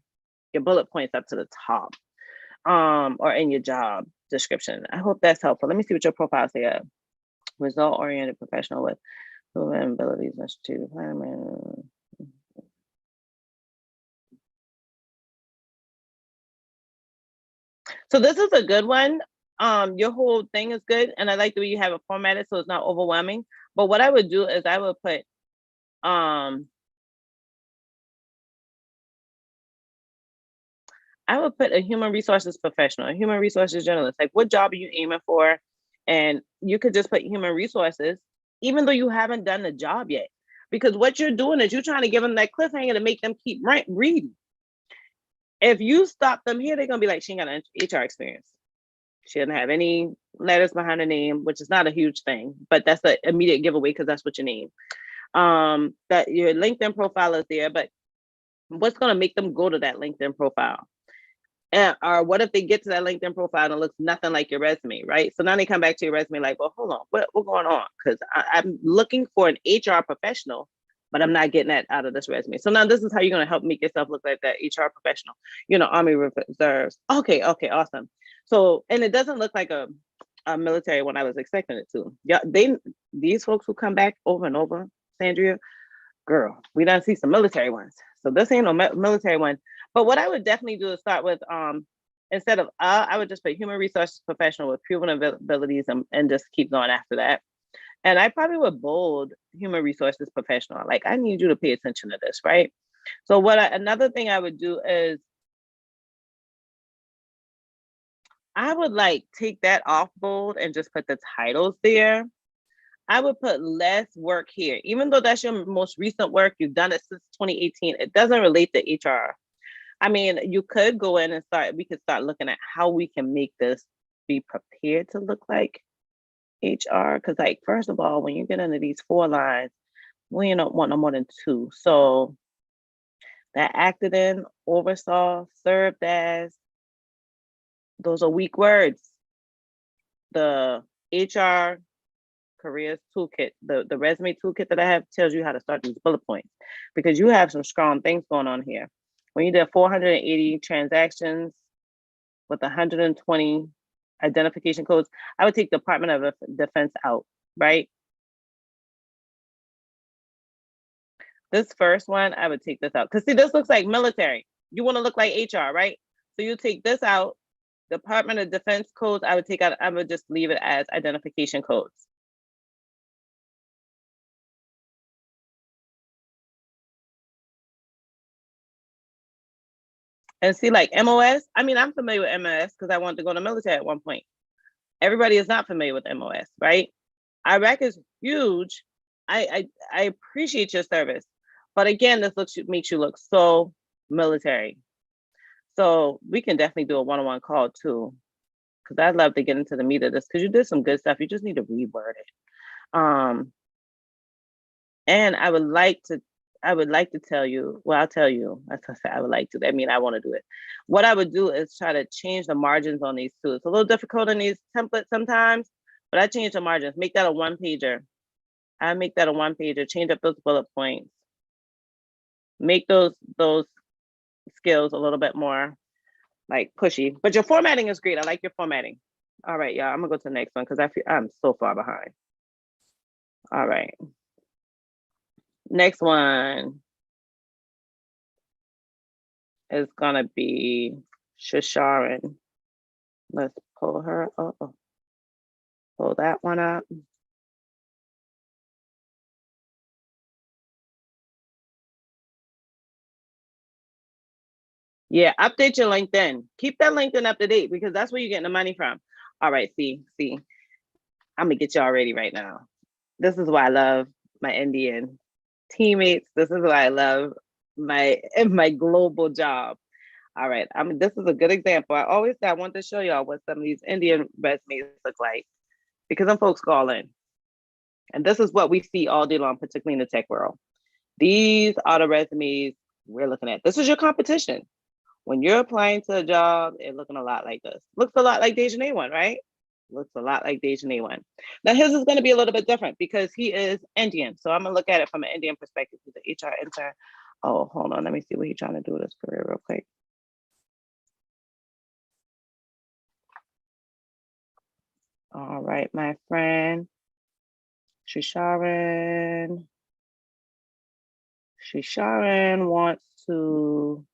bullet points up to the top, or in your job description. I hope that's helpful. Let me see what your profile says. Result-oriented professional with proven abilities and strategic planning. So this is a good one. Your whole thing is good, and I like the way you have it formatted so it's not overwhelming. But what I would do is I would put a human resources professional, a human resources generalist. Like, what job are you aiming for? And you could just put human resources, even though you haven't done the job yet. Because what you're doing is you're trying to give them that cliffhanger to make them keep reading. If you stop them here, they're going to be like, she ain't got an HR experience. She doesn't have any letters behind her name, which is not a huge thing, but that's an immediate giveaway because that's what you name. That your LinkedIn profile is there, but what's going to make them go to that LinkedIn profile? Or what if they get to that LinkedIn profile and it looks nothing like your resume, right? So now they come back to your resume like, well, hold on, what's going on? Because I'm looking for an HR professional, but I'm not getting that out of this resume. So now this is how you're going to help make yourself look like that HR professional. You know, Army Reserves. Okay, awesome. So, and it doesn't look like a military one I was expecting it to. Yeah, these folks who come back over and over, Sandria, girl, we done see some military ones. So this ain't no military one. But what I would definitely do is start with, instead of, I would just put human resources professional with proven abilities and just keep going after that. And I probably would bold human resources professional. Like, I need you to pay attention to this, right? So another thing I would do is I would like take that off bold and just put the titles there. I would put less work here. Even though that's your most recent work, you've done it since 2018, it doesn't relate to HR. I mean, you could go in and we could start looking at how we can make this be prepared to look like HR. Because, like, first of all, when you get into these 4 lines, we don't want no more than 2. So that acted in, oversaw, served as, those are weak words. The HR careers toolkit, the resume toolkit that I have tells you how to start these bullet points, because you have some strong things going on here. When you did 480 transactions with 120 identification codes, I would take Department of Defense out, right? This first one, I would take this out. Because see, this looks like military. You want to look like HR, right? So you take this out. Department of Defense codes, I would take out, I would just leave it as identification codes. And see, like MOS, I mean, I'm familiar with MOS because I wanted to go to the military at one point. Everybody is not familiar with MOS, right? Iraq is huge. I appreciate your service. But again, this makes you look so military. So we can definitely do a one-on-one call too, because I'd love to get into the meat of this, because you did some good stuff. You just need to reword it. And I would like to tell you, well, I'll tell you, as I said, I would like to, that means I want to do it. What I would do is try to change the margins on these too. It's a little difficult in these templates sometimes, but I change the margins, make that a one pager. I make that a one pager, change up those bullet points, make those skills a little bit more like pushy, but your formatting is great. I like your formatting. All right, y'all, I'm gonna go to the next one because I feel I'm so far behind. All right. Next one is gonna be Shasharin. Let's pull her up. Pull that one up. Yeah, update your LinkedIn. Keep that LinkedIn up to date because that's where you're getting the money from. All right, see. I'm gonna get y'all ready right now. This is why I love my Indian teammates. This is why I love my global job. All right, this is a good example. I always say I want to show y'all what some of these Indian resumes look like, because them folks call in. And this is what we see all day long, particularly in the tech world. These are the resumes we're looking at. This is your competition. When you're applying to a job, it's looking a lot like this. Looks a lot like Dejanay one, right? Looks a lot like Dejanay one. Now his is going to be a little bit different because he is Indian. So I'm going to look at it from an Indian perspective. He's an HR intern. Oh, hold on. Let me see what he's trying to do with his career real quick. All right, my friend. Shasharin wants to,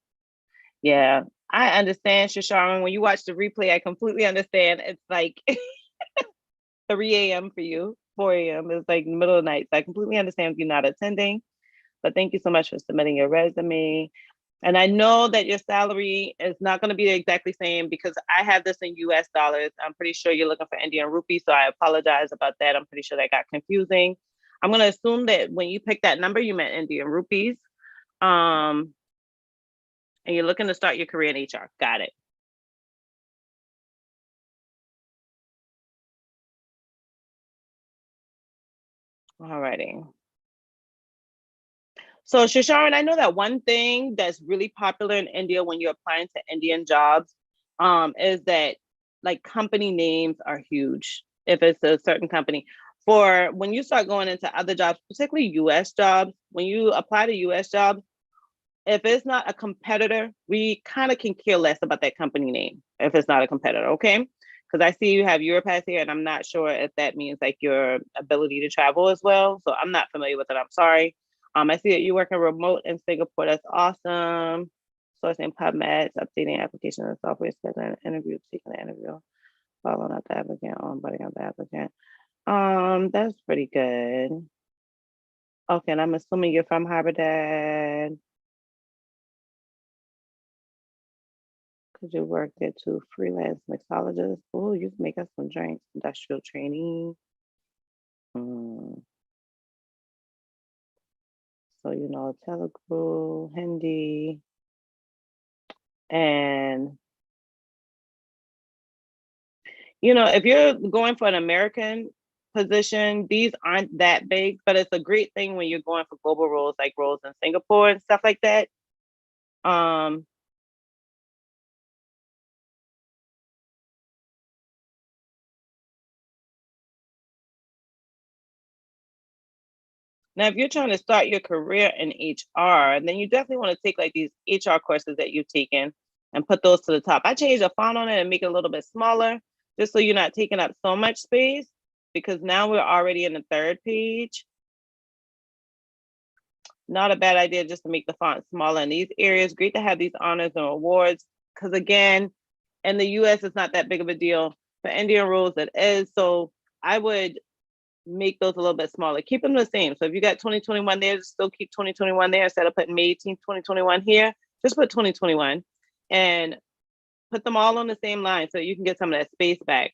yeah, I understand, Shasharin. When you watch the replay, I completely understand. It's like 3 a.m. for you, 4 a.m. It's like the middle of the night. So I completely understand if you're not attending, but thank you so much for submitting your resume. And I know that your salary is not going to be the exactly same because I have this in US dollars. I'm pretty sure you're looking for Indian rupees, so I apologize about that. I'm pretty sure that got confusing. I'm going to assume that when you picked that number, you meant Indian rupees. And you're looking to start your career in HR. Got it. All righty. So Shasharin, I know that one thing that's really popular in India when you're applying to Indian jobs is that like company names are huge. If it's a certain company, for when you start going into other jobs, particularly US jobs, when you apply to US jobs, if it's not a competitor, we kind of can care less about that company name if it's not a competitor, okay? Because I see you have Europass here, and I'm not sure if that means like your ability to travel as well. So I'm not familiar with it. I'm sorry. I see that you work in remote in Singapore. That's awesome. Sourcing PubMeds, updating application and software, scheduling an interview, taking an interview, following up the applicant, onboarding of the applicant. That's pretty good. Okay, and I'm assuming you're from Hyderabad. Could you work there too? Freelance mixologist. Oh, you can make us some drinks. Industrial training. So, you know, Telugu, Hindi, and, you know, if you're going for an American position, these aren't that big, but it's a great thing when you're going for global roles, like roles in Singapore and stuff like that. Now, if you're trying to start your career in HR, then you definitely want to take like these HR courses that you've taken and put those to the top. I changed the font on it and make it a little bit smaller, just so you're not taking up so much space, because now we're already in the third page. Not a bad idea just to make the font smaller in these areas. Great to have these honors and awards, because again, in the US, it's not that big of a deal. For Indian rules, it is. So I would make those a little bit smaller. Keep them the same. So if you got 2021 there, just still keep 2021 there instead of putting May 18th, 2021 here. Just put 2021 and put them all on the same line so you can get some of that space back.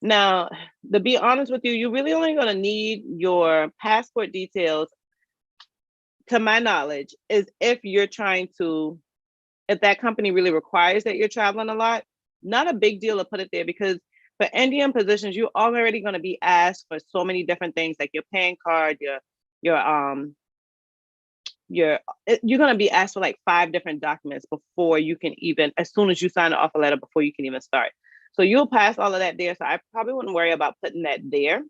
Now, to be honest with you, you're really only going to need your passport details, to my knowledge, is if you're trying to, if that company really requires that you're traveling a lot. Not a big deal to put it there, because for Indian positions, you're already going to be asked for so many different things, like your PAN card, you're going to be asked for like 5 different documents before you can even, as soon as you sign the offer letter, before you can even start. So you'll pass all of that there. So I probably wouldn't worry about putting that there.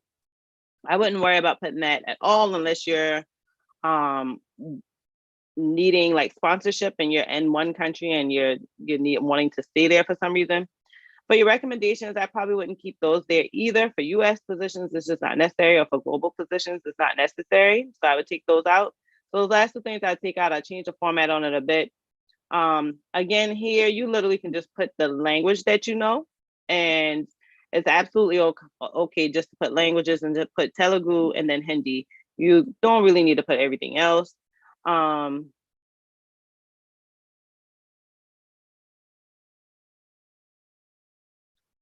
I wouldn't worry about putting that at all unless you're needing like sponsorship and you're in one country and you're wanting to stay there for some reason. For your recommendations, I probably wouldn't keep those there either. For US positions, it's just not necessary, or for global positions, it's not necessary. So I would take those out. So those last 2 things I'd take out. I change the format on it a bit. Again, here, you literally can just put the language that you know, and it's absolutely okay just to put languages and just put Telugu and then Hindi. You don't really need to put everything else.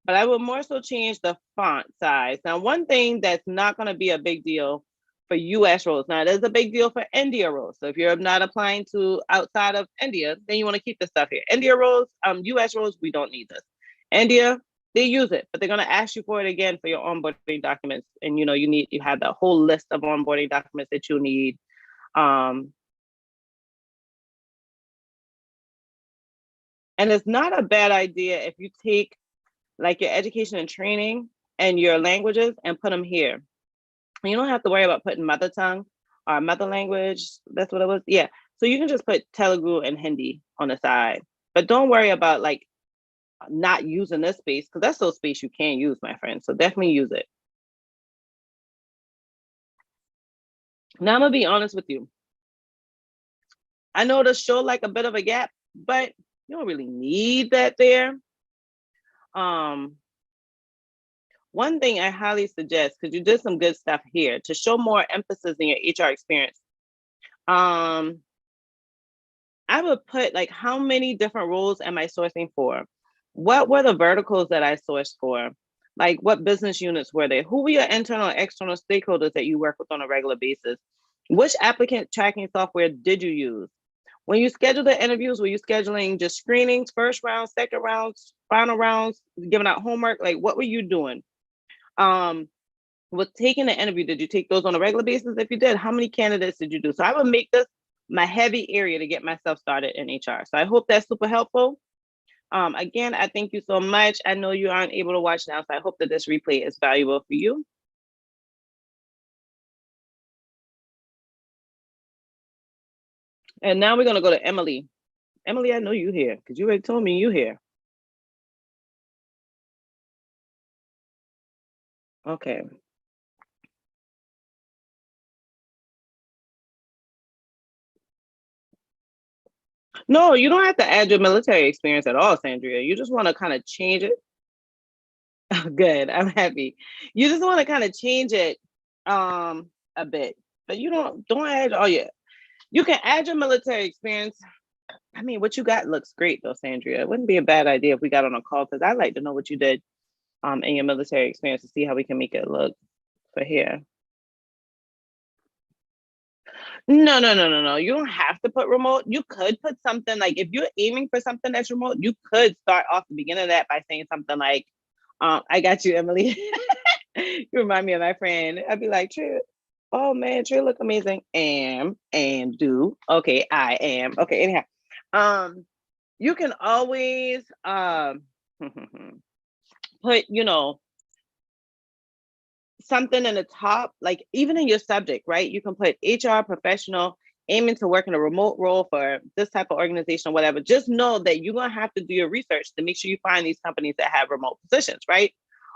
But I would more so change the font size. Now, one thing that's not going to be a big deal for US roles. Now, it is a big deal for India roles. So if you're not applying to outside of India, then you want to keep this stuff here. India roles, US roles, we don't need this. India, they use it, but they're going to ask you for it again for your onboarding documents. And you have the whole list of onboarding documents that you need. And it's not a bad idea if you take like your education and training and your languages and put them here. You don't have to worry about putting mother tongue or mother language. That's what it was. Yeah. So you can just put Telugu and Hindi on the side, but don't worry about like not using this space, because that's still space you can use, my friend. So definitely use it. Now I'm gonna be honest with you. I know this show like a bit of a gap, but you don't really need that there. One thing I highly suggest, because you did some good stuff here, to show more emphasis in your HR experience. I would put like, how many different roles am I sourcing for? What were the verticals that I sourced for? Like, what business units were they? Who were your internal and external stakeholders that you work with on a regular basis? Which applicant tracking software did you use? When you schedule the interviews, were you scheduling just screenings, first round, second rounds, final rounds, giving out homework? Like, what were you doing? With taking the interview, did you take those on a regular basis? If you did, how many candidates did you do? So I would make this my heavy area to get myself started in HR. So I hope that's super helpful. Again, I thank you so much. I know you aren't able to watch now, so I hope that this replay is valuable for you. And now we're gonna go to Emily. Emily, I know you here because you already told me you here. Okay. No, you don't have to add your military experience at all, Sandria. You just want to kind of change it. Good, I'm happy. You just want to kind of change it a bit, but you don't add all your. You can add your military experience. I mean, what you got looks great though, Sandria. It wouldn't be a bad idea if we got on a call, because I'd like to know what you did in your military experience to see how we can make it look for here. No. You don't have to put remote. You could put something like, if you're aiming for something that's remote, you could start off the beginning of that by saying something like, I got you, Emily. You remind me of my friend. I'd be like, Trey, oh man, Trey look amazing. Am do. Okay, I am. Okay, anyhow. You can always put, something in the top, like even in your subject, right? You can put HR professional aiming to work in a remote role for this type of organization or whatever. Just know that you're going to have to do your research to make sure you find these companies that have remote positions, right?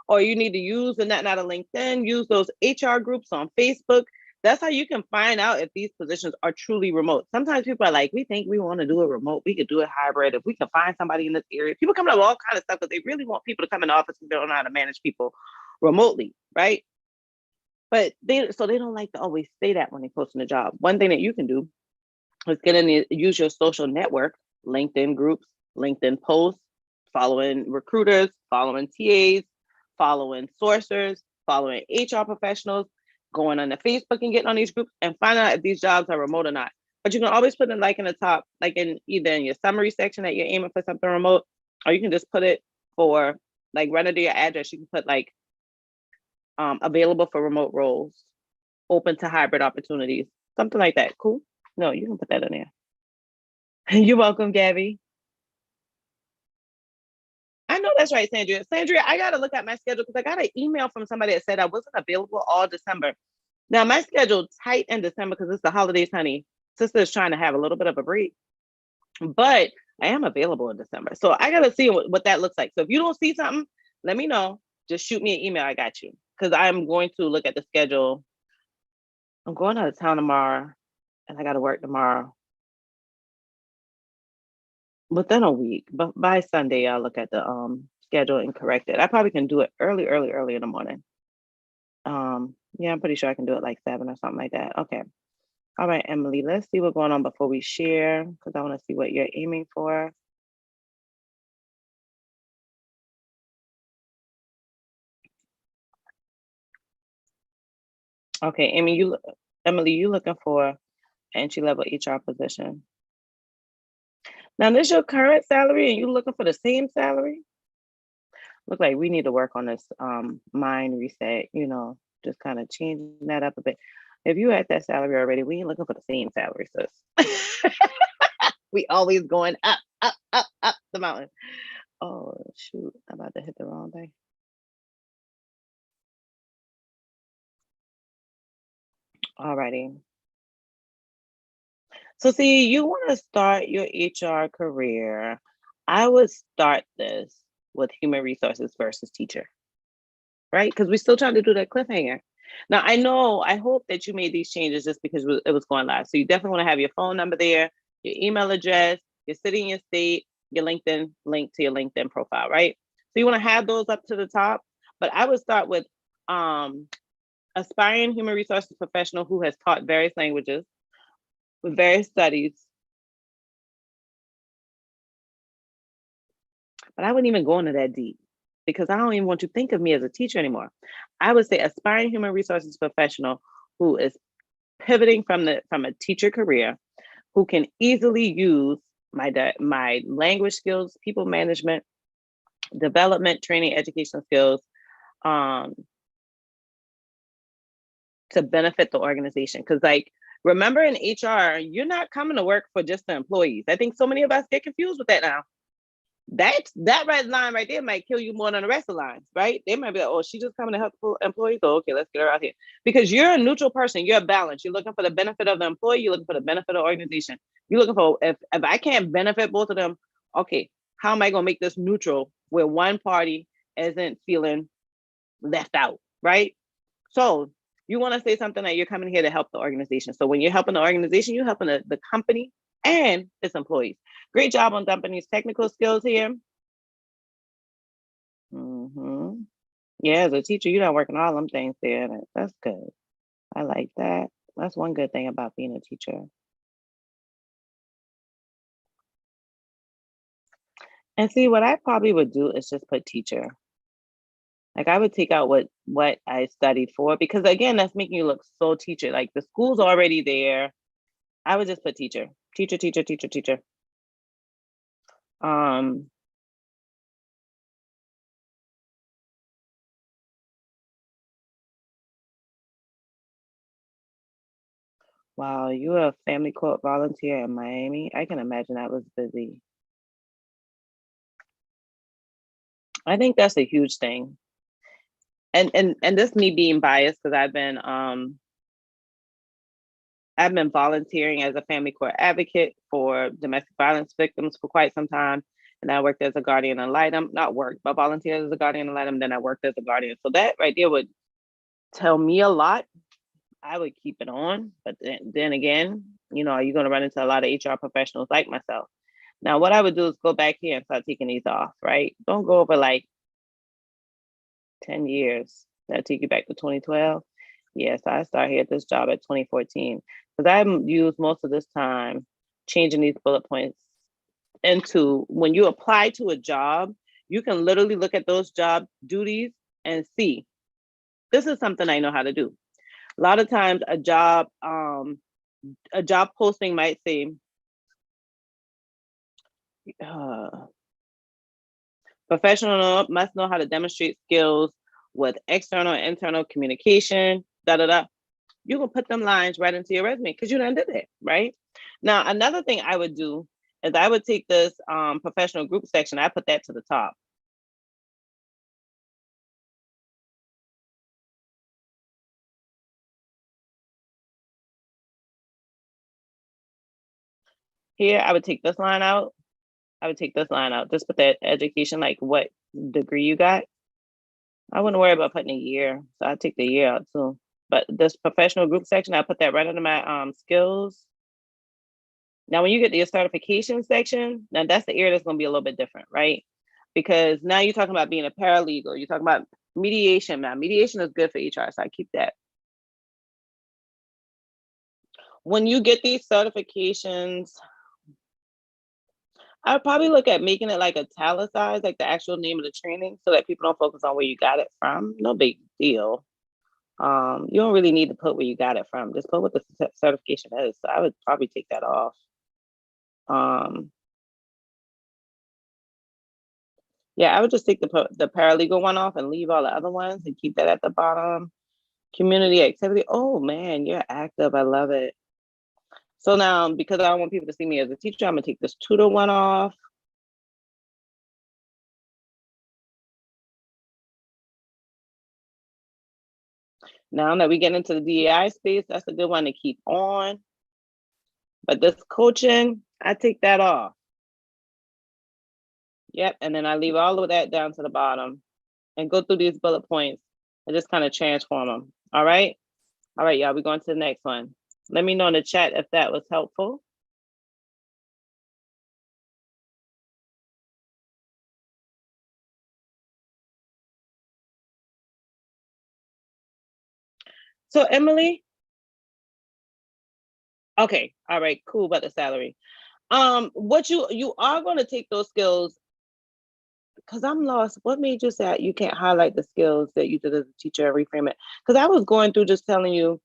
Or you need to use the net of LinkedIn, use those HR groups on Facebook. That's how you can find out if these positions are truly remote. Sometimes people are like, we think we want to do it remote. We could do it hybrid. If we can find somebody in this area, people come up with all kinds of stuff because they really want people to come in the office and they don't know how to manage people remotely, right? But they don't like to always say that when they post in a job. One thing that you can do is use your social network, LinkedIn groups, LinkedIn posts, following recruiters, following TAs, following sourcers, following HR professionals, going on the Facebook and getting on these groups and find out if these jobs are remote or not. But you can always put them like in the top, like in either in your summary section that you're aiming for something remote, or you can just put it for like right under your address. You can put like available for remote roles, open to hybrid opportunities, something like that. Cool. No, you can put that in there. You're welcome, Gabby. I know that's right, Sandria. Sandria, I got to look at my schedule because I got an email from somebody that said I wasn't available all December. Now, my schedule tight in December because it's the holidays, honey. Sister's trying to have a little bit of a break, but I am available in December. So I got to see what that looks like. So if you don't see something, let me know. Just shoot me an email. I got you. Because I'm going to look at the schedule. I'm going out of town tomorrow and I got to work tomorrow. Within a week, but by Sunday, I'll look at the schedule and correct it. I probably can do it early in the morning. Yeah, I'm pretty sure I can do it like 7 or something like that. Okay. All right, Emily, let's see what's going on before we share, because I want to see what you're aiming for. Okay, Emily, you looking for entry-level HR position. Now, this your current salary and you looking for the same salary? Look like we need to work on this mind reset, just kind of changing that up a bit. If you at that salary already, we ain't looking for the same salary, sis. We always going up, up, up, up the mountain. Oh, shoot, I'm about to hit the wrong thing. Alrighty. So see, you want to start your HR career. I would start this with human resources versus teacher, right? Because we're still trying to do that cliffhanger. Now, I hope that you made these changes just because it was going live. So you definitely want to have your phone number there, your email address, your city and your state, your LinkedIn link to your LinkedIn profile, right? So you want to have those up to the top, but I would start with aspiring human resources professional who has taught various languages with various studies. But I wouldn't even go into that deep because I don't even want to think of me as a teacher anymore. I would say aspiring human resources professional who is pivoting from a teacher career, who can easily use my language skills, people management, development, training, educational skills to benefit the organization. Because remember in HR, you're not coming to work for just the employees. I think so many of us get confused with that now. That red line right there might kill you more than the rest of the lines, right? They might be like, oh, she's just coming to help employees. Oh, okay, let's get her out here. Because you're a neutral person, you're a balance. You're looking for the benefit of the employee, you're looking for the benefit of the organization. You're looking for, if I can't benefit both of them, okay, how am I gonna make this neutral where one party isn't feeling left out, right? So you want to say something that you're coming here to help the organization. So when you're helping the organization, you're helping the company and its employees. Great job on dumping these technical skills here. Mm-hmm. Yeah, as a teacher, you're not working all them things there. That's good. I like that. That's one good thing about being a teacher. And see, what I probably would do is just put teacher. Like I would take out what I studied for, because again, that's making you look so teacher. Like the school's already there. I would just put teacher, teacher, teacher, teacher, teacher. Wow, you were a family court volunteer in Miami. I can imagine that was busy. I think that's a huge thing. and this me being biased because I've been volunteering as a family court advocate for domestic violence victims for quite some time. And I worked as a guardian ad litem, not worked, but volunteered as a guardian ad litem. Then I worked as a guardian. So that right there would tell me a lot. I would keep it on. But then again, you know, you're going to run into a lot of HR professionals like myself. Now, what I would do is go back here and start taking these off, right? Don't go over like 10 years. That'll take you back to 2012. Yes, I started here at this job at 2014 because I used most of this time changing these bullet points into when you apply to a job, you can literally look at those job duties and see, this is something I know how to do. A lot of times a job posting might say, professional must know how to demonstrate skills with external and internal communication, You can put them lines right into your resume because you done did it, right? Now, another thing I would do is I would take this professional group section, I put that to the top. Here, I would take this line out. I would take this line out. Just put that education, like what degree you got. I wouldn't worry about putting a year. So I'd take the year out too. But this professional group section, I put that right under my skills. Now, when you get to your certification section, now that's the area that's going to be a little bit different, right? Because now you're talking about being a paralegal. You're talking about mediation. Now, mediation is good for HR, so I keep that. When you get these certifications, I would probably look at making it like italicized, like the actual name of the training, so that people don't focus on where you got it from. No big deal. You don't really need to put where you got it from. Just put what the certification is. So I would probably take that off. Yeah, I would just take the paralegal one off and leave all the other ones and keep that at the bottom. Community activity. Oh man, you're active. I love it. So now, because I don't want people to see me as a teacher, I'm gonna take this tutor one off. Now that we get into the DEI space, that's a good one to keep on. But this coaching, I take that off. Yep, and then I leave all of that down to the bottom and go through these bullet points and just kind of transform them. All right, y'all, we're going to the next one. Let me know in the chat if that was helpful. So Emily, okay, all right, cool about the salary. What you are going to take those skills, because I'm lost. What made you say you can't highlight the skills that you did as a teacher and reframe it? Because I was going through just telling you,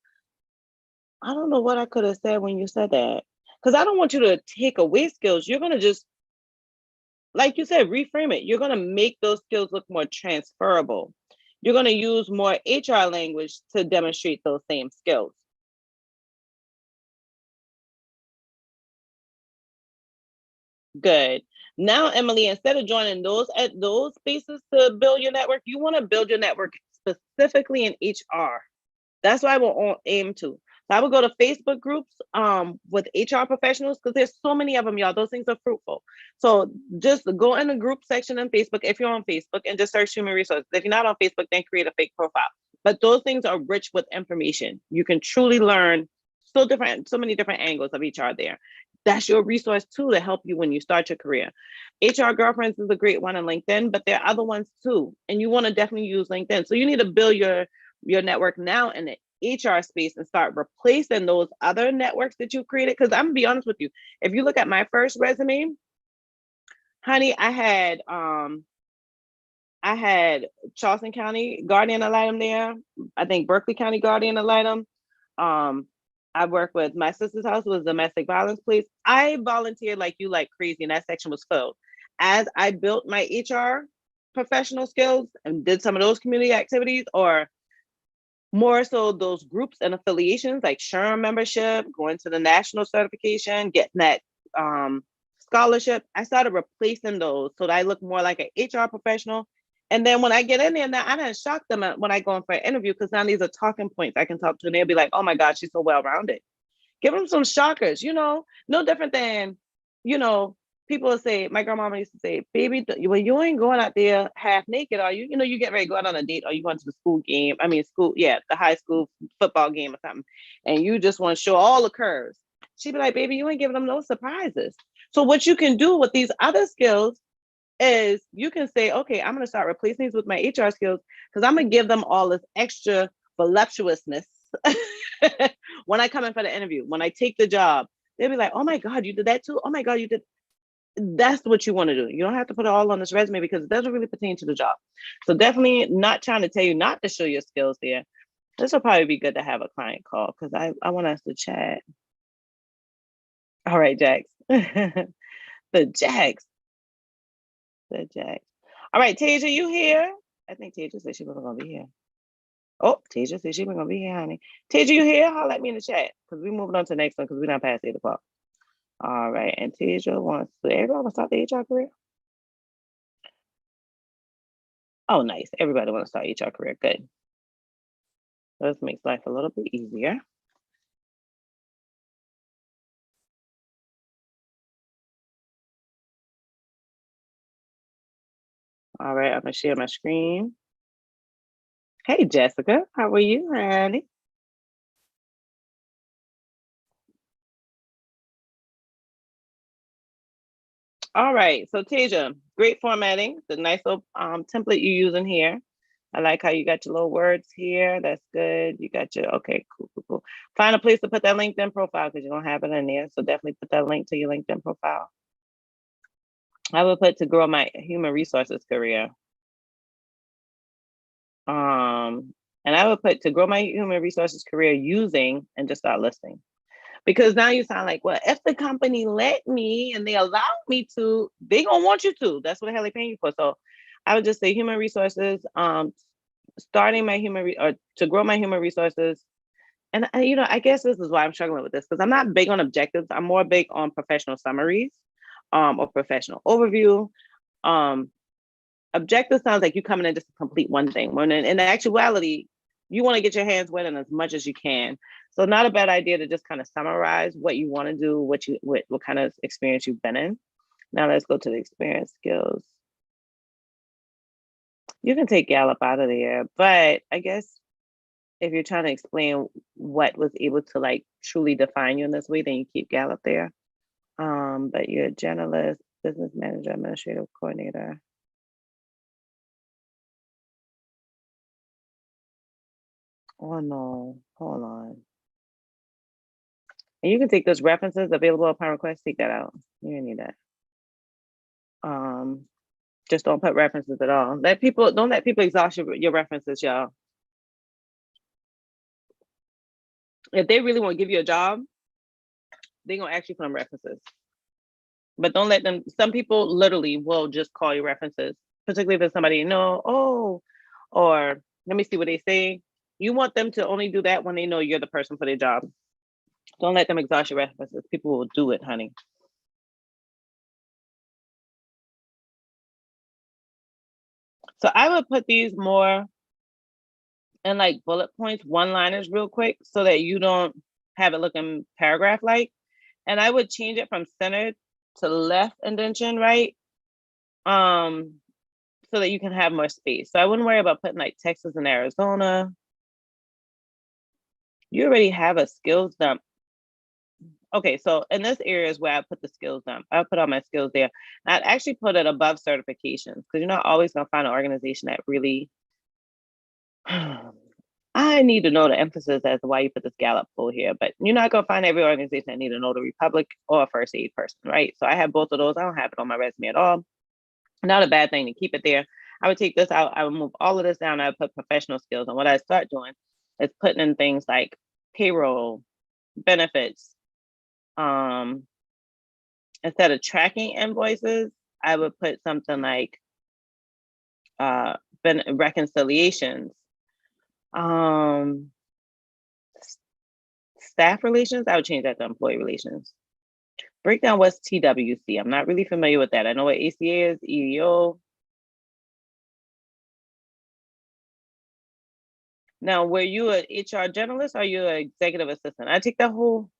I don't know what I could have said when you said that. Because I don't want you to take away skills. You're going to just, like you said, reframe it. You're going to make those skills look more transferable. You're going to use more HR language to demonstrate those same skills. Good. Now, Emily, instead of joining those spaces to build your network, you want to build your network specifically in HR. That's what I will aim to. So I would go to Facebook groups with HR professionals because there's so many of them, y'all. Those things are fruitful. So just go in the group section on Facebook if you're on Facebook and just search human resources. If you're not on Facebook, then create a fake profile. But those things are rich with information. You can truly learn so many different angles of HR there. That's your resource too to help you when you start your career. HR Girlfriends is a great one on LinkedIn, but there are other ones too. And you want to definitely use LinkedIn. So you need to build your network now in the HR space and start replacing those other networks that you created. Because I'm gonna be honest with you, if you look at my first resume, honey, I had Charleston County Guardian ad litem there. I think Berkeley County Guardian ad litem. I worked with my sister's house was domestic violence police. I volunteered like crazy, and that section was filled. As I built my HR professional skills and did some of those community activities, or more so those groups and affiliations like SHRM membership, going to the national certification, getting that scholarship, I started replacing those so that I look more like an HR professional And then when I get in there, now I didn't shock them when I go in for an interview, because now these are talking points I can talk to, and they'll be like, oh my God, she's so well-rounded. Give them some shockers, no different than, people will say, my grandmama used to say, baby, well, you ain't going out there half naked, are you? You get ready to go out on a date, or you going to the school game. The high school football game or something. And you just want to show all the curves. She'd be like, baby, you ain't giving them no surprises. So what you can do with these other skills is you can say, okay, I'm going to start replacing these with my HR skills, because I'm going to give them all this extra voluptuousness when I come in for the interview, when I take the job. They'll be like, oh my God, you did that too? Oh my God, you did. That's what you want to do. You don't have to put it all on this resume, because it doesn't really pertain to the job. So definitely not trying to tell you not to show your skills there. This will probably be good to have a client call, because I want us to chat. All right, Jax. The Jax. All right, Tasia, you here? I think Tasia said she wasn't going to be here. Oh, Tasia said she wasn't going to be here, honey. Tasia, you here? Holler at me in the chat, because we're moving on to the next one, because we're not past 8 o'clock. All right, and Tasia wants to, everybody wants to start the HR career? Oh, nice. Everybody wants to start HR career. Good. This makes life a little bit easier. All right, I'm going to share my screen. Hey, Jessica, how are you, honey? All right, so Tasia, great formatting. The nice little template you're using here. I like how you got your little words here. That's good. You got your, okay, cool. Find a place to put that LinkedIn profile, because you don't have it in there. So definitely put that link to your LinkedIn profile. I would put to grow my human resources career. And I would put to grow my human resources career using, and just start listing. Because now you sound like, well, if the company let me and they allow me to, they gonna want you to. That's what the hell they paying you for. So I would just say human resources, starting my or to grow my human resources. And I guess this is why I'm struggling with this, because I'm not big on objectives. I'm more big on professional summaries, or professional overview. Objective sounds like you coming in just to complete one thing, when in actuality, you want to get your hands wet in as much as you can. So not a bad idea to just kind of summarize what you want to do, what kind of experience you've been in. Now let's go to the experience skills. You can take Gallup out of there, but I guess if you're trying to explain what was able to like truly define you in this way, then you keep Gallup there. But you're a generalist, business manager, administrative coordinator. Oh no, hold on. And you can take those references available upon request, take that out. You don't need that. Just don't put references at all. Don't let people exhaust your references, y'all. If they really want to give you a job, they're gonna ask you for them references. But don't let them, some people literally will just call you references, particularly if it's somebody you know, or let me see what they say. You want them to only do that when they know you're the person for their job. Don't let them exhaust your references. People will do it, honey. So I would put these more in like bullet points, one-liners real quick, so that you don't have it looking paragraph-like. And I would change it from centered to left indentation, right? So that you can have more space. So I wouldn't worry about putting like Texas and Arizona. You already have a skills dump. Okay, so in this area is where I put the skills dump. I put all my skills there. I'd actually put it above certifications, because you're not always gonna find an organization that really, I need to know the emphasis as to why you put this Gallup poll here, but you're not gonna find every organization that need to know the Republic or a first aid person, right? So I have both of those. I don't have it on my resume at all. Not a bad thing to keep it there. I would take this out. I would move all of this down. I would put professional skills. And what I start doing is putting in things like payroll, benefits. Instead of tracking invoices, I would put something like reconciliations, staff relations. I would change that to employee relations. Break down what's TWC. I'm not really familiar with that. I know what ACA is, EEO. Now, were you an HR generalist or are you an executive assistant? I take that whole.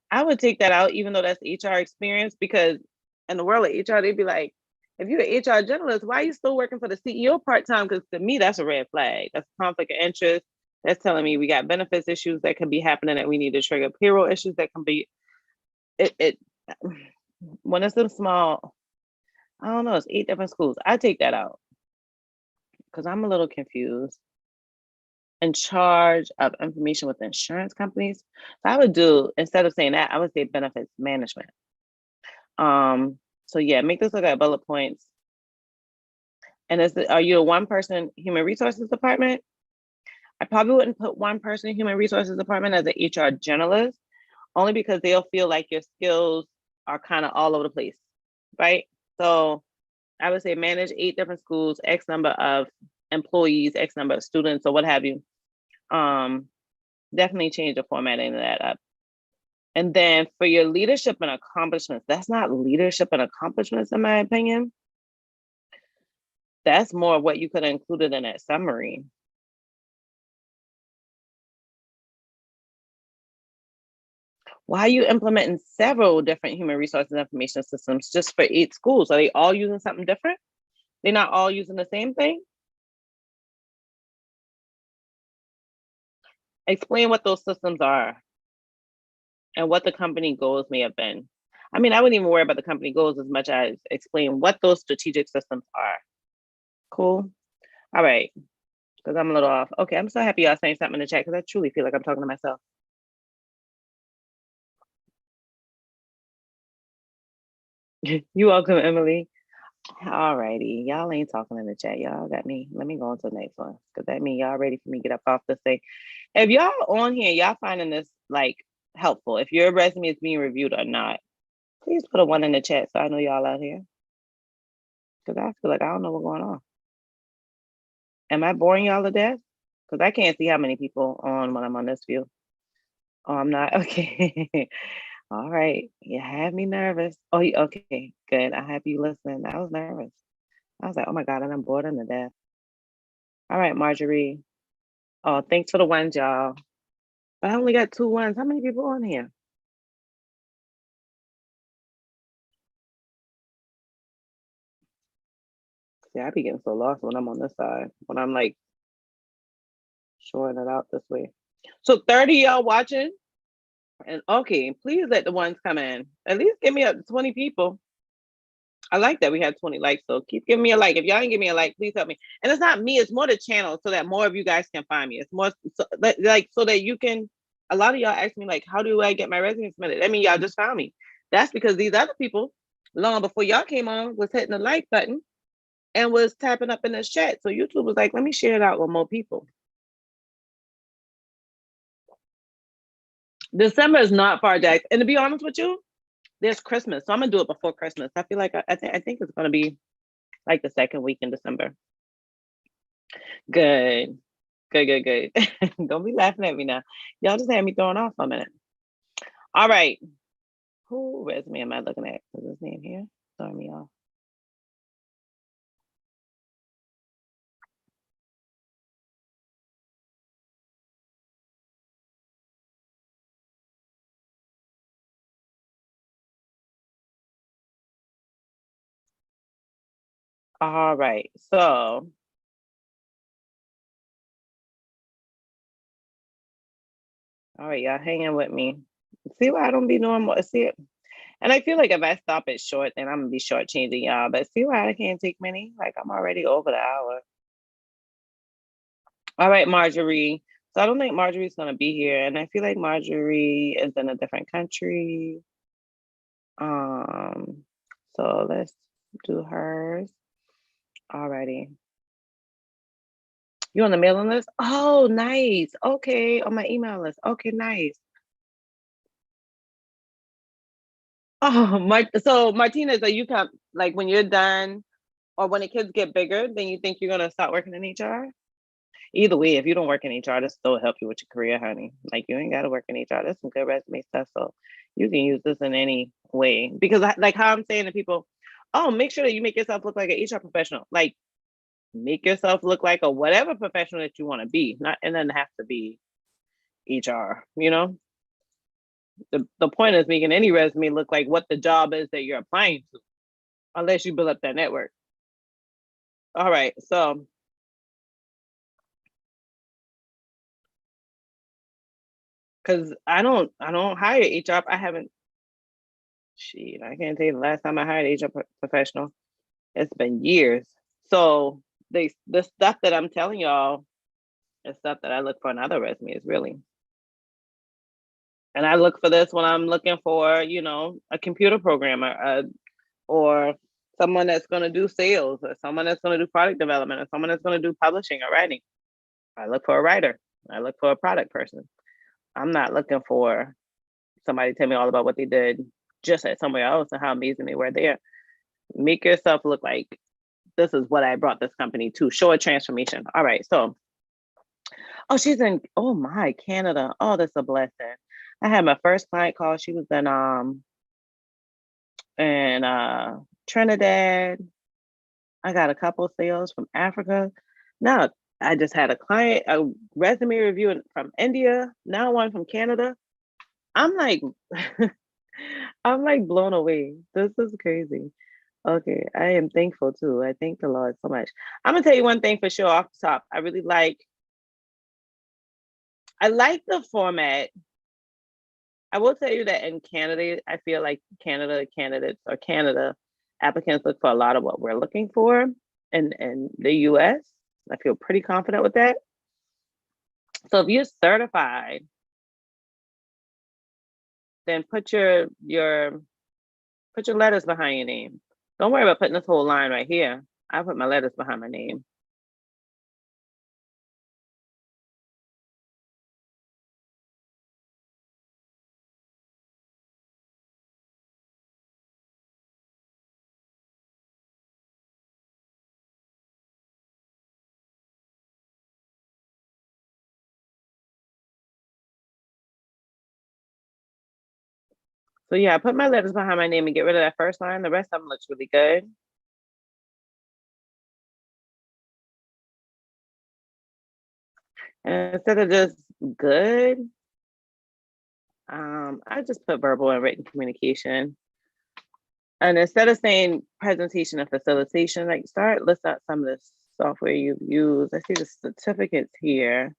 I would take that out, even though that's HR experience, because in the world of HR, they'd be like, if you're an HR generalist, why are you still working for the CEO part-time? Because to me, that's a red flag. That's a conflict of interest. That's telling me we got benefits issues that can be happening, that we need to trigger payroll issues that can be, when it's them small, I don't know, it's 8 different schools. I take that out because I'm a little confused. In charge of information with insurance companies. So I would do, instead of saying that, I would say benefits management. So yeah, make this look at bullet points. And are you a one person human resources department? I probably wouldn't put one person human resources department as an HR generalist, only because they'll feel like your skills are kind of all over the place, right? So I would say manage 8 different schools, X number of employees, X number of students, or what have you. Definitely change the formatting of that up. And then for your leadership and accomplishments, that's not leadership and accomplishments, in my opinion. That's more what you could have included in that summary. Why are you implementing several different human resources information systems just for 8 schools? Are they all using something different? They're not all using the same thing? Explain what those systems are and what the company goals may have been. I mean, I wouldn't even worry about the company goals as much as explain what those strategic systems are. Cool. All right. Because I'm a little off. Okay, I'm so happy y'all saying something in the chat because I truly feel like I'm talking to myself. You welcome, Emily. All righty. Y'all ain't talking in the chat. Y'all got me. Let me go on to the next one. Because that means y'all ready for me to get up off this thing. If y'all on here, y'all finding this like helpful. If your resume is being reviewed or not, please put a 1 in the chat so I know y'all out here. Because I feel like I don't know what's going on. Am I boring y'all to death? Because I can't see how many people on when I'm on this view. Oh, I'm not. Okay. All right. You have me nervous. Oh, okay. Good. I have you listening. I was nervous. I was like, oh my God, and I'm bored to death. All right, Marjorie. Oh, thanks for the 1s, y'all. But I only got 2 1s. How many people on here? See, I be getting so lost when I'm on this side, when I'm like showing it out this way. So 30 y'all watching? And okay, please let the 1s come in. At least give me up to 20 people. I like that we have 20 likes, so keep giving me a like. If y'all ain't give me a like, please help me. And it's not me, it's more the channel so that more of you guys can find me. It's more so, like so that you can, a lot of y'all ask me like, how do I get my resume submitted? I mean, y'all just found me. That's because these other people, long before y'all came on, was hitting the like button and was tapping up in the chat. So YouTube was like, let me share it out with more people. December is not far, Jack. And to be honest with you, there's Christmas. So I'm gonna do it before Christmas. I feel like I think it's gonna be like the 2nd week in December. Good. Good. Don't be laughing at me now. Y'all just had me thrown off for a minute. All right. Who resume am I looking at? Is his name here? Throwing me off. All right. So all right, y'all hanging with me. See why I don't be doing more. See it. And I feel like if I stop it short, then I'm gonna be shortchanging y'all. But see why I can't take many? Like I'm already over the hour. All right, Marjorie. So I don't think Marjorie's gonna be here. And I feel like Marjorie is in a different country. So let's do hers. Alrighty. You on the mailing list? Oh, nice. Okay, on my email list. Okay, nice. Oh, so Martinez, are you come like when you're done or when the kids get bigger, then you think you're gonna start working in HR? Either way, if you don't work in HR, this still help you with your career, honey. Like you ain't gotta work in HR. There's some good resume stuff. So you can use this in any way. Because like how I'm saying to people, oh, make sure that you make yourself look like an HR professional. Like make yourself look like a whatever professional that you want to be. Not, and then have to be HR, you know? The point is making any resume look like what the job is that you're applying to, unless you build up that network. All right, so because I don't hire HR. I haven't. Shit, I can't tell you the last time I hired an HR professional. It's been years. So the stuff that I'm telling y'all is stuff that I look for in other resumes, really. And I look for this when I'm looking for, you know, a computer programmer, or someone that's going to do sales, or someone that's going to do product development, or someone that's going to do publishing or writing. I look for a writer. I look for a product person. I'm not looking for somebody to tell me all about what they did just at somewhere else and how amazing they were there. Make yourself look like this is what I brought this company to. Show a transformation. All right, so, oh, she's in, oh my, Canada. Oh, that's a blessing. I had my first client call. She was in Trinidad. I got a couple sales from Africa. Now I just had a resume review from India. Now one from Canada. I'm like, I'm like blown away. This is crazy. Okay, I am thankful too. I thank the Lord so much. I'm gonna tell you one thing for sure off the top. I like the format. I will tell you that in Canada, I feel like Canada applicants look for a lot of what we're looking for in the US. I feel pretty confident with that. So if you're certified, then put your letters behind your name. Don't worry about putting this whole line right here. I put my letters behind my name. So yeah, I put my letters behind my name and get rid of that first line. The rest of them looks really good. And instead of just good, I just put verbal and written communication. And instead of saying presentation and facilitation, like list out some of the software you've used. I see the certificates here.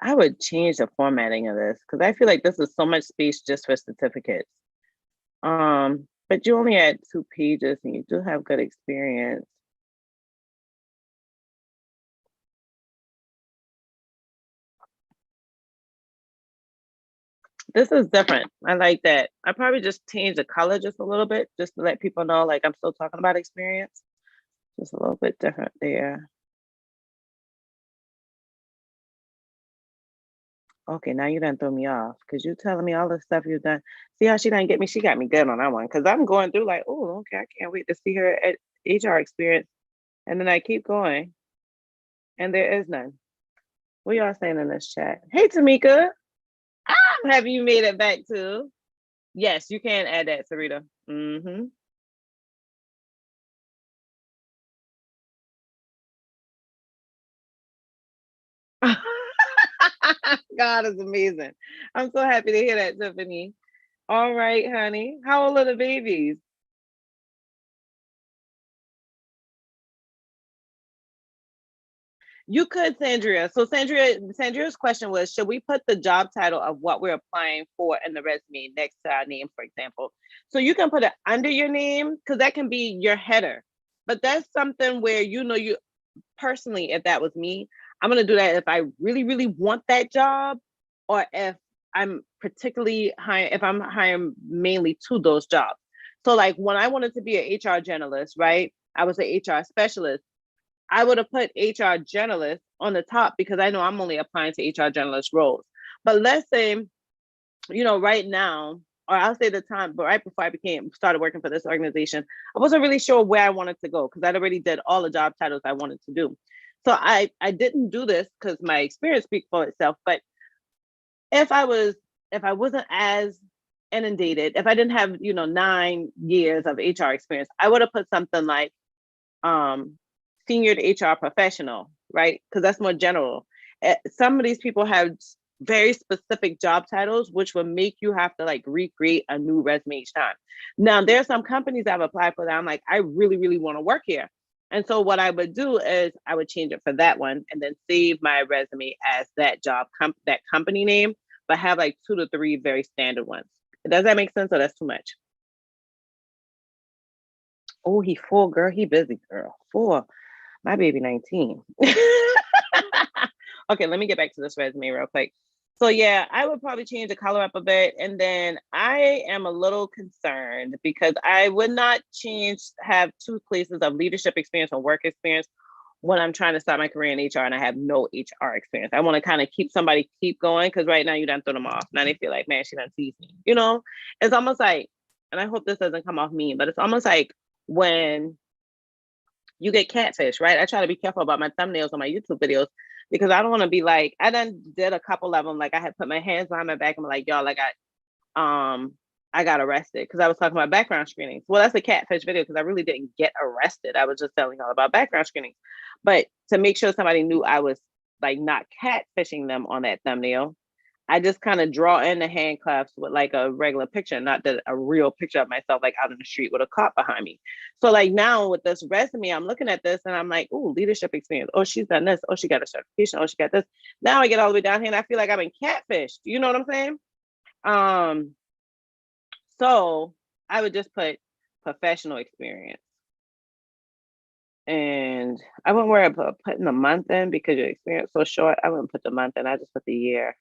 I would change the formatting of this because I feel like this is so much space just for certificates. But you only had 2 pages and you do have good experience. This is different. I like that. I probably just changed the color just a little bit, just to let people know like I'm still talking about experience. Just a little bit different there. Okay, now you done throw me off because you telling me all the stuff you've done. See how she didn't get me? She got me good on that one because I'm going through like, oh, okay, I can't wait to see her at HR experience. And then I keep going and there is none. What y'all saying in this chat? Hey, Tamika. Have you made it back too? Yes, you can add that, Sarita. Mm-hmm. God is amazing. I'm so happy to hear that, Tiffany. All right, honey. How old are the babies? You could, Sandria. So Sandria's question was, should we put the job title of what we're applying for in the resume next to our name, for example? So you can put it under your name because that can be your header. But that's something where, you personally, if that was me, I'm going to do that if I really, really want that job, or if I'm particularly hiring, if I'm hiring mainly to those jobs. So like when I wanted to be an HR generalist, right? I was an HR specialist. I would have put HR generalist on the top because I know I'm only applying to HR generalist roles. But let's say, right now, or I'll say the time, but right before I started working for this organization, I wasn't really sure where I wanted to go because I'd already did all the job titles I wanted to do. So I didn't do this because my experience speaks for itself. But if I wasn't as inundated, if I didn't have, 9 years of HR experience, I would have put something like senior HR professional, right? Because that's more general. Some of these people have very specific job titles, which would make you have to like recreate a new resume each time. Now, there are some companies I've applied for that I'm like, I really, really want to work here. And so what I would do is I would change it for that one and then save my resume as that job, that company name, but have like 2 to 3 very standard ones. Does that make sense, or that's too much? Oh, he 4, girl. He busy, girl. 4. My baby 19. Okay, let me get back to this resume real quick. So yeah, I would probably change the color up a bit. And then I am a little concerned because I would not have 2 places of leadership experience or work experience when I'm trying to start my career in HR and I have no HR experience. I want to kind of keep going, because right now you done throw them off. Now they feel like, man, she done teased me. It's almost like, and I hope this doesn't come off mean, but it's almost like when you get catfish, right? I try to be careful about my thumbnails on my YouTube videos because I don't want to be like, I done did a couple of them. Like I had put my hands behind my back and I'm like, y'all, I got arrested because I was talking about background screenings. Well, that's a catfish video because I really didn't get arrested. I was just telling y'all about background screenings. But to make sure somebody knew I was like not catfishing them on that thumbnail, I just kind of draw in the handcuffs with like a regular picture, not a real picture of myself like out in the street with a cop behind me. So like now with this resume, I'm looking at this and I'm like, oh, leadership experience. Oh, she's done this. Oh, she got a certification. Oh, she got this. Now I get all the way down here and I feel like I've been catfished. You know what I'm saying? So I would just put professional experience. And I wouldn't worry about putting the month in because your experience is so short. I wouldn't put the month in. I just put the year.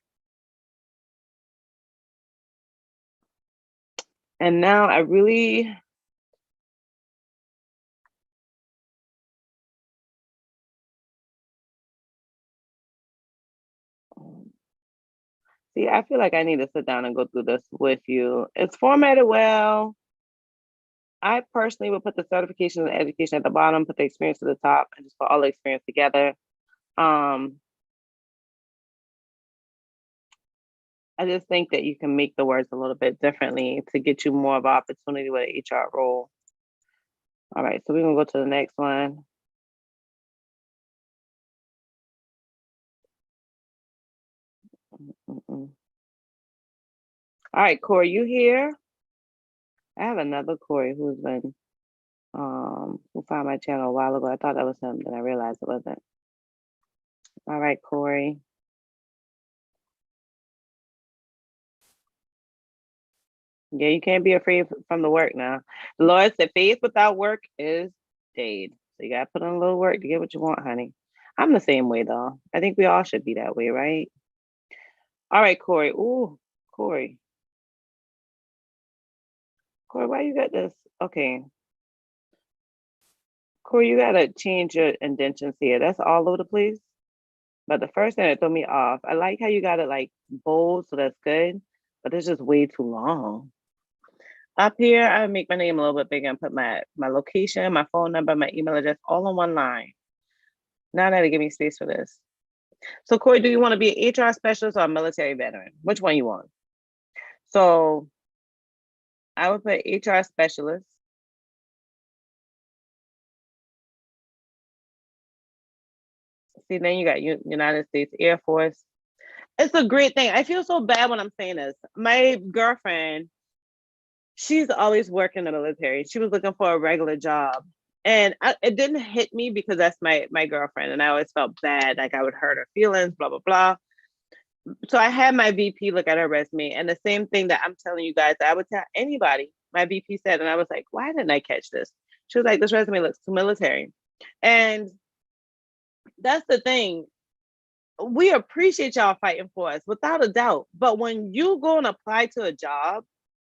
And now I really, see, I feel like I need to sit down and go through this with you. It's formatted well. I personally would put the certification and education at the bottom, put the experience at the top, and just put all the experience together. I just think that you can make the words a little bit differently to get you more of an opportunity with an HR role. All right, so we're gonna go to the next one. All right, Corey, you here? I have another Corey who's been, who found my channel a while ago. I thought that was him, then I realized it wasn't. All right, Corey. Yeah, you can't be afraid from the work now. The Lord said faith without work is dead. So you gotta put in a little work to get what you want, honey. I'm the same way though. I think we all should be that way, right? All right, Corey. Ooh, Corey. Corey, why you got this? Okay. Corey, you gotta change your indentions here. That's all over the place. But the first thing that threw me off, I like how you got it like bold, so that's good, but it's just way too long. Up here, I make my name a little bit bigger and put my location, my phone number, my email address, all on one line. Now that'll give me space for this. So Corey, do you want to be an HR specialist or a military veteran? Which one you want? So I would put HR specialist. See, then you got United States Air Force. It's a great thing. I feel so bad when I'm saying this. My girlfriend, she's always working in the military. She was looking for a regular job. And it didn't hit me because that's my girlfriend. And I always felt bad, like I would hurt her feelings, blah, blah, blah. So I had my VP look at her resume, and the same thing that I'm telling you guys, I would tell anybody, my VP said, and I was like, why didn't I catch this? She was like, this resume looks too military. And that's the thing. We appreciate y'all fighting for us, without a doubt. But when you go and apply to a job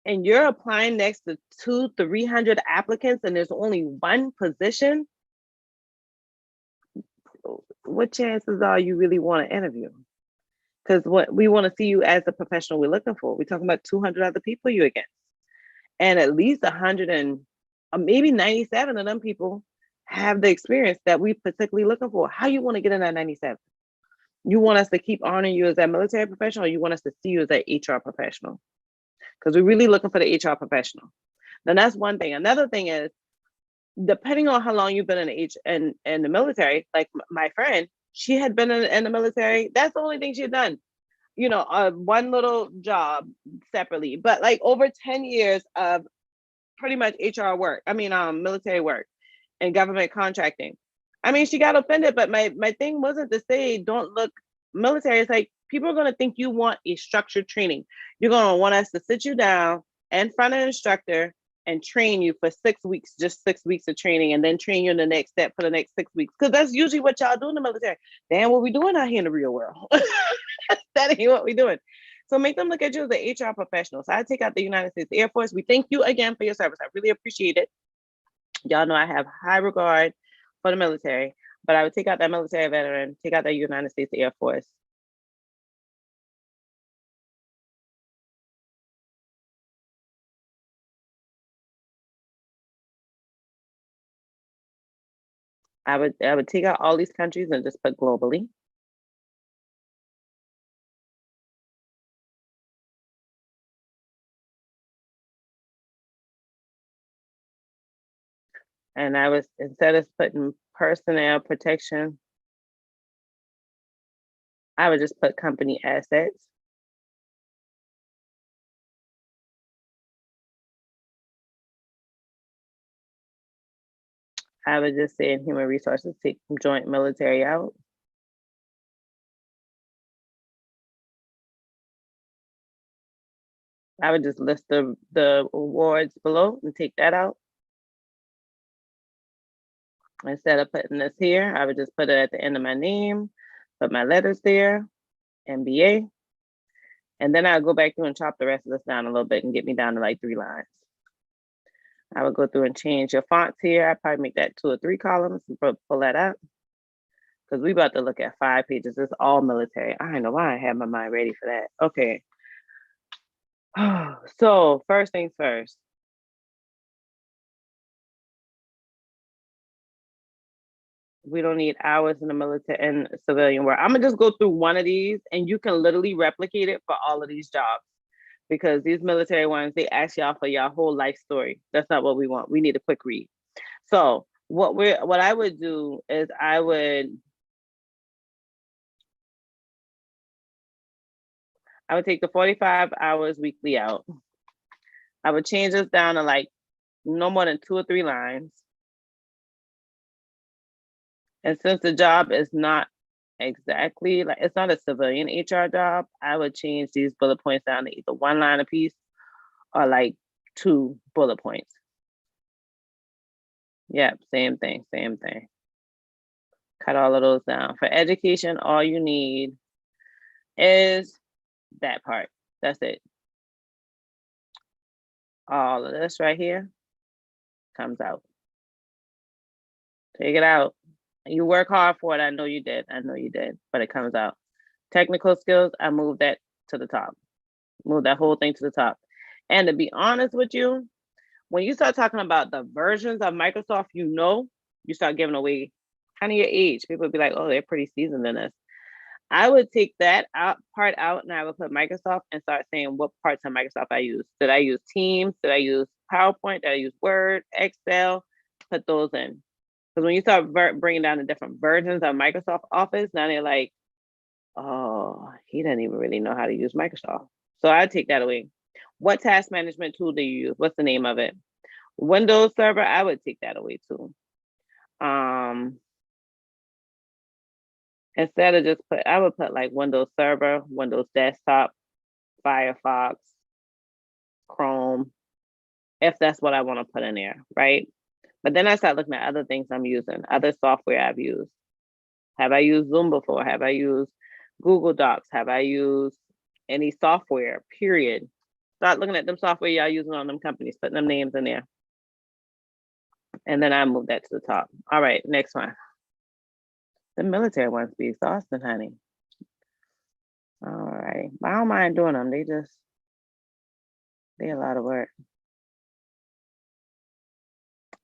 and you're applying next to 200-300 applicants and there's only one position, what chances are you really want to interview? Because what we want to see you as the professional we're looking for. We're talking about 200 other people you're against. And at least 100 and maybe 97 of them people have the experience that we particularly looking for. How you want to get in that 97? You want us to keep honoring you as that military professional, or you want us to see you as that HR professional? because we're really looking for the HR professional. Then that's one thing. Another thing is, depending on how long you've been in the military, like my friend, she had been in the military. That's the only thing she had done. You know, one little job separately, but like over 10 years of pretty much HR work. I mean, military work and government contracting. I mean, she got offended, but my thing wasn't to say don't look military. It's like people are going to think you want a structured training. You're going to want us to sit you down in front of an instructor and train you for 6 weeks, just 6 weeks of training, and then train you in the next step for the next 6 weeks. Because that's usually what y'all do in the military. Damn, what we doing out here in the real world? That ain't what we doing. So make them look at you as an HR professional. So I take out the United States Air Force. We thank you again for your service. I really appreciate it. Y'all know I have high regard for the military, but I would take out that military veteran, take out the United States Air Force. I would take out all these countries and just put globally. And I was, instead of putting personnel protection, I would just put company assets. I would just say in human resources, take joint military out. I would just list the awards below and take that out. Instead of putting this here, I would just put it at the end of my name, put my letters there, MBA. And then I'll go back through and chop the rest of this down a little bit and get me down to like 3 lines. I would go through and change your fonts here. I'd probably make that 2 or 3 columns and pull that up. Because we about to look at 5 pages. It's all military. I don't know why I had my mind ready for that. Okay. So first things first. We don't need hours in the military and civilian work. I'm gonna just go through one of these and you can literally replicate it for all of these jobs, because these military ones, they ask y'all for your whole life story. That's not what we want. We need a quick read. So what I would do is I would take the 45 hours weekly out. I would change this down to like no more than 2 or 3 lines. And since the job is not exactly like, it's not a civilian HR job, I would change these bullet points down to either 1 line a piece or like 2 bullet points. Yep, same thing. Cut all of those down. For education, all you need is that part. That's it. All of this right here comes out. Take it out. You work hard for it. I know you did, but it comes out. Technical skills, I moved that to the top. Move that whole thing to the top. And to be honest with you, when you start talking about the versions of Microsoft, you start giving away kind of your age. People would be like, oh, they're pretty seasoned in this. I would take that part out and I would put Microsoft and start saying what parts of Microsoft I use. Did I use Teams? Did I use PowerPoint? Did I use Word, Excel? Put those in. Because when you start bringing down the different versions of Microsoft Office, now they're like, oh, he doesn't even really know how to use Microsoft. So I'd take that away. What task management tool do you use? What's the name of it? Windows Server, I would take that away too. Instead of I would put like Windows Server, Windows Desktop, Firefox, Chrome, if that's what I want to put in there, right? But then I start looking at other things I'm using, other software I've used. Have I used Zoom before? Have I used Google Docs? Have I used any software, period? Start looking at them software y'all using on them companies, putting them names in there. And then I move that to the top. All right, next one. The military ones be exhausting, honey. All right, I don't mind doing them. They're a lot of work.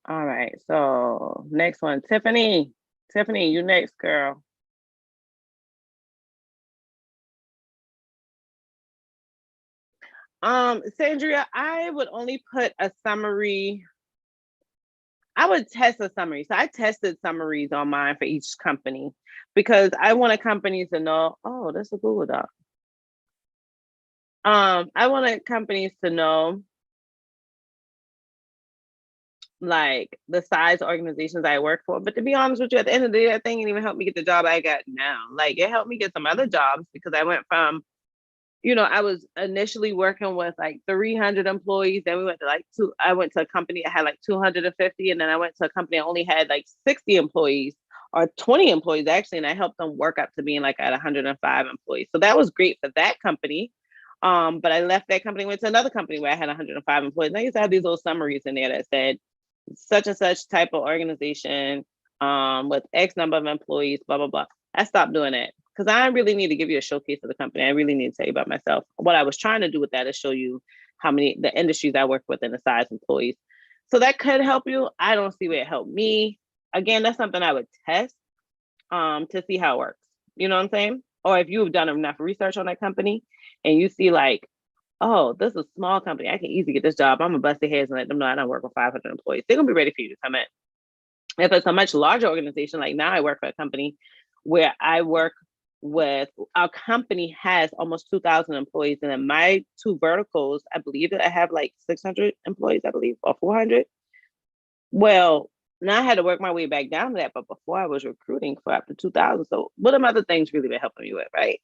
All right, so next one, Tiffany. Tiffany, you next, girl. Sandria, I would only put a summary. I would test a summary. So I tested summaries on mine for each company because I wanted companies to know, oh, that's a Google Doc. I wanted companies to know like the size organizations I work for. But to be honest with you, at the end of the day, that thing didn't even help me get the job I got now. Like it helped me get some other jobs because I went from, I was initially working with like 300 employees. Then we went to I went to a company that had like 250. And then I went to a company that only had like 60 employees or 20 employees actually. And I helped them work up to being like at 105 employees. So that was great for that company. But I left that company, went to another company where I had 105 employees. And I used to have these little summaries in there that said, such and such type of organization with X number of employees, blah, blah, blah. I stopped doing that because I really need to give you a showcase of the company. I really need to tell you about myself. What I was trying to do with that is show you the industries I work with and the size employees. So that could help you. I don't see where it helped me. Again, that's something I would test to see how it works. You know what I'm saying? Or if you've done enough research on that company and you see like, oh, this is a small company. I can easily get this job. I'm gonna bust their heads and let them know I don't work with 500 employees. They're gonna be ready for you to come in. If it's a much larger organization, like now I work for a company where I work with, our company has almost 2,000 employees. And in my two verticals, I believe that I have like 600 employees, I believe, or 400. Well, now I had to work my way back down to that, but before I was recruiting for up to 2,000. So what are other things really been helping you with, right?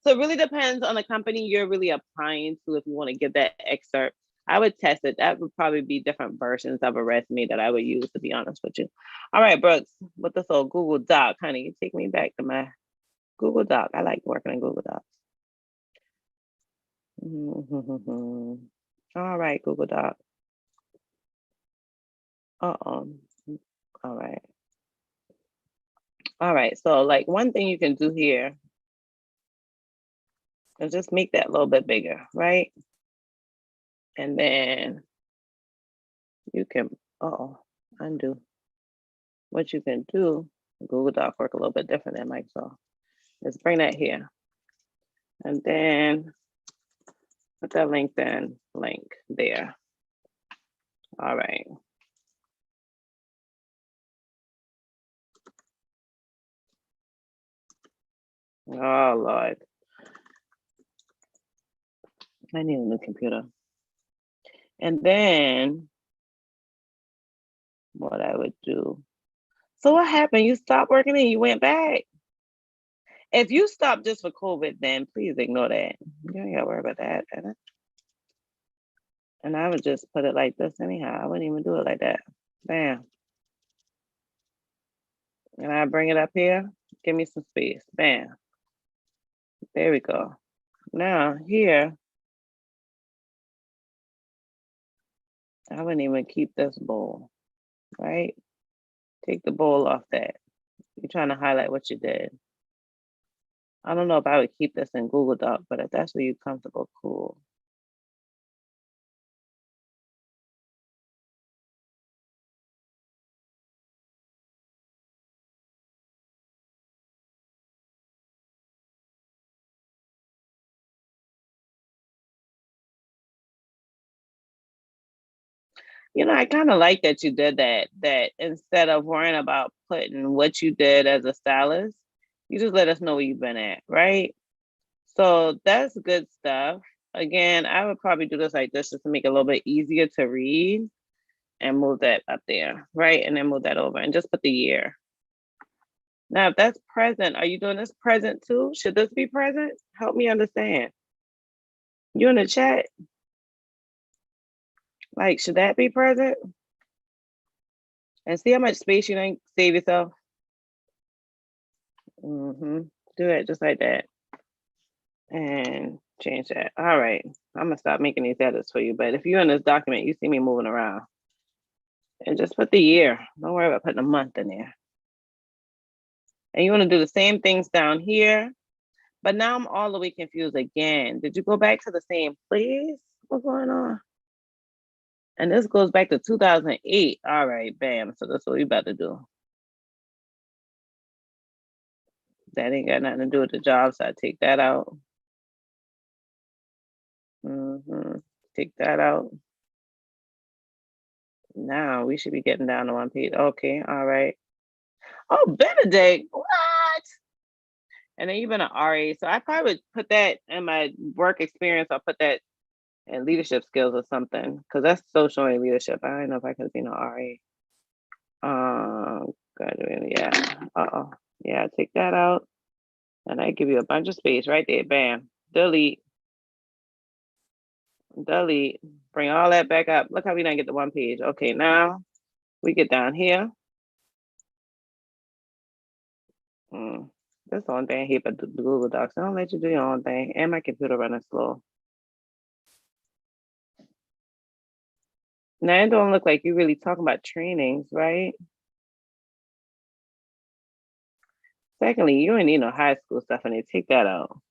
So it really depends on the company you're really applying to if you want to give that excerpt. I would test it. That would probably be different versions of a resume that I would use, to be honest with you. All right, Brooks, with this old Google Doc, honey, you take me back to my Google Doc. I like working in Google Docs. All right, Google Doc. All right. All right, so like one thing you can do here is just make that a little bit bigger, right? And then you can, undo. What you can do, Google Doc work a little bit different than Microsoft. Let's bring that here. And then put that LinkedIn link there. All right. Oh, Lord. I need a new computer. And then what I would do. So what happened? You stopped working and you went back? If you stopped just for COVID, then please ignore that. You ain't gotta worry about that. And I would just put it like this anyhow. I wouldn't even do it like that. Bam. And I bring it up here. Give me some space. Bam. There we go. Now here, I wouldn't even keep this bowl, right? Take the bowl off that. You're trying to highlight what you did. I don't know if I would keep this in Google Doc, but if that's where you're comfortable, cool. I kind of like that you did that instead of worrying about putting what you did as a stylist, you just let us know where you've been at, right? So that's good stuff. Again, I would probably do this like this just to make it a little bit easier to read and move that up there, right? And then move that over and just put the year. Now, if that's present, are you doing this present too? Should this be present? Help me understand. You in the chat? Like, should that be present? And see how much space you didn't save yourself? Do it just like that. And change that. All right. I'm gonna stop making these edits for you. But if you're in this document, you see me moving around. And just put the year. Don't worry about putting a month in there. And you want to do the same things down here. But now I'm all the way confused again. Did you go back to the same place? What's going on? And this goes back to 2008. All right, bam. So that's what we about to do. That ain't got nothing to do with the job, so I take that out. Take that out. Now we should be getting down to one page. Okay, all right. Oh, Benedict, what? And then you've been an RA, so I probably would put that in my work experience. I'll put that in leadership skills or something, because that's social and leadership. I don't know if I can see no RA. Graduating, yeah. Yeah, take that out. And I give you a bunch of space right there. Bam. Delete. Delete. Bring all that back up. Look how we didn't get the one page. Okay, now we get down here. That's the only thing I hate about the Google Docs. I don't let you do your own thing. And my computer running slow. Now it don't look like you're really talking about trainings, right? Secondly, you don't need no high school stuff in there. Take that out.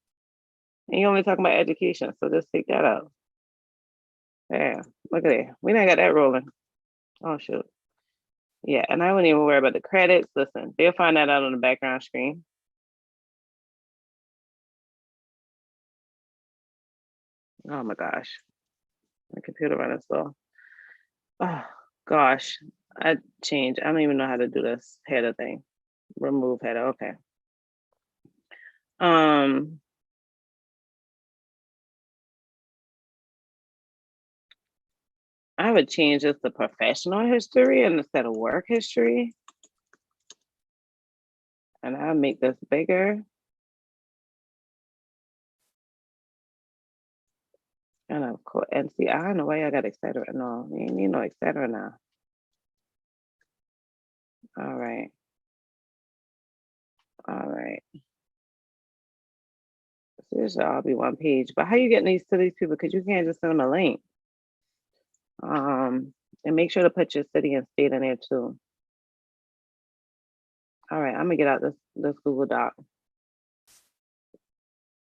And you only talking about education, so just take that out. Yeah, look at it. We not got that rolling. Oh shoot. Yeah, and I wouldn't even worry about the credits. Listen, they'll find that out on the background screen. Oh my gosh. My computer running slow. Oh gosh. I changed. I don't even know how to do this header thing. Remove header. Okay. I would change this to professional history instead of work history. And I'll make this bigger. And of course, and see, I don't know why I got etc. No, you need no etc. now. All right. All right. So this should all be one page. But how you getting these to these people? Because you can't just send them a link. And make sure to put your city and state in there too. All right, I'm gonna get out this Google Doc.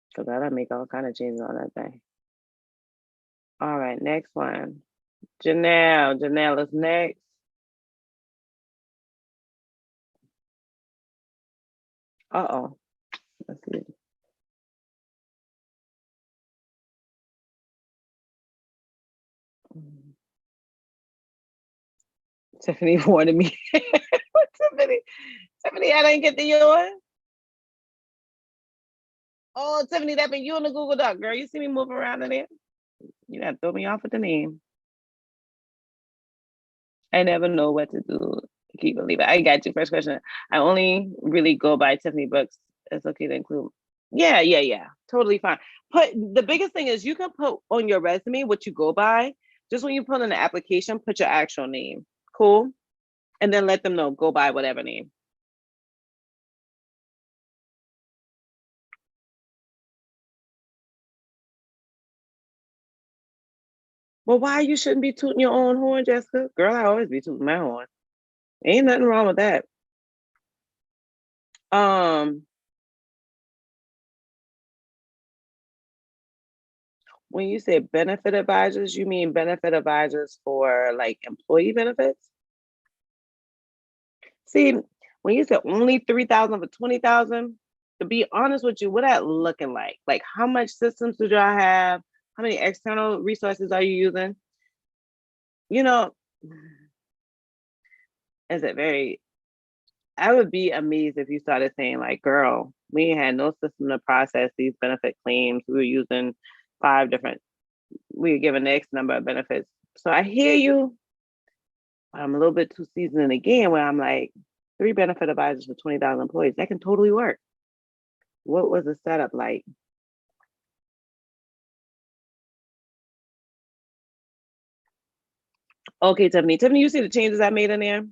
Because that'll make all kind of changes on that thing. All right, next one. Janelle. Janelle is next. Uh-oh. Let's see. Tiffany wanted me. Tiffany, I didn't get the yours. Oh, Tiffany, that been you in the Google Doc, girl. You see me moving around in there? You gotta throw me off with the name. I never know what to do. Keep believing. I got you. First question. I only really go by Tiffany books. It's okay to include. Yeah. Totally fine. Put the biggest thing is you can put on your resume what you go by. Just when you put in the application, put your actual name. Cool. And then let them know, go by whatever name. Well, why you shouldn't be tooting your own horn, Jessica? Girl, I always be tooting my horn. Ain't nothing wrong with that. When you say benefit advisors, you mean benefit advisors for like employee benefits? See, when you said only 3,000 for 20,000, to be honest with you, what that looking like? Like how much systems do y'all have? How many external resources are you using? You know, is it very, I would be amazed if you started saying like, girl, we had no system to process these benefit claims. We were using 5 different, we were given X number of benefits. So I hear you. I'm a little bit too seasoned in the game where I'm like, 3 benefit advisors for 20,000 employees. That can totally work. What was the setup like? Okay, Tiffany. Tiffany, you see the changes I made in there?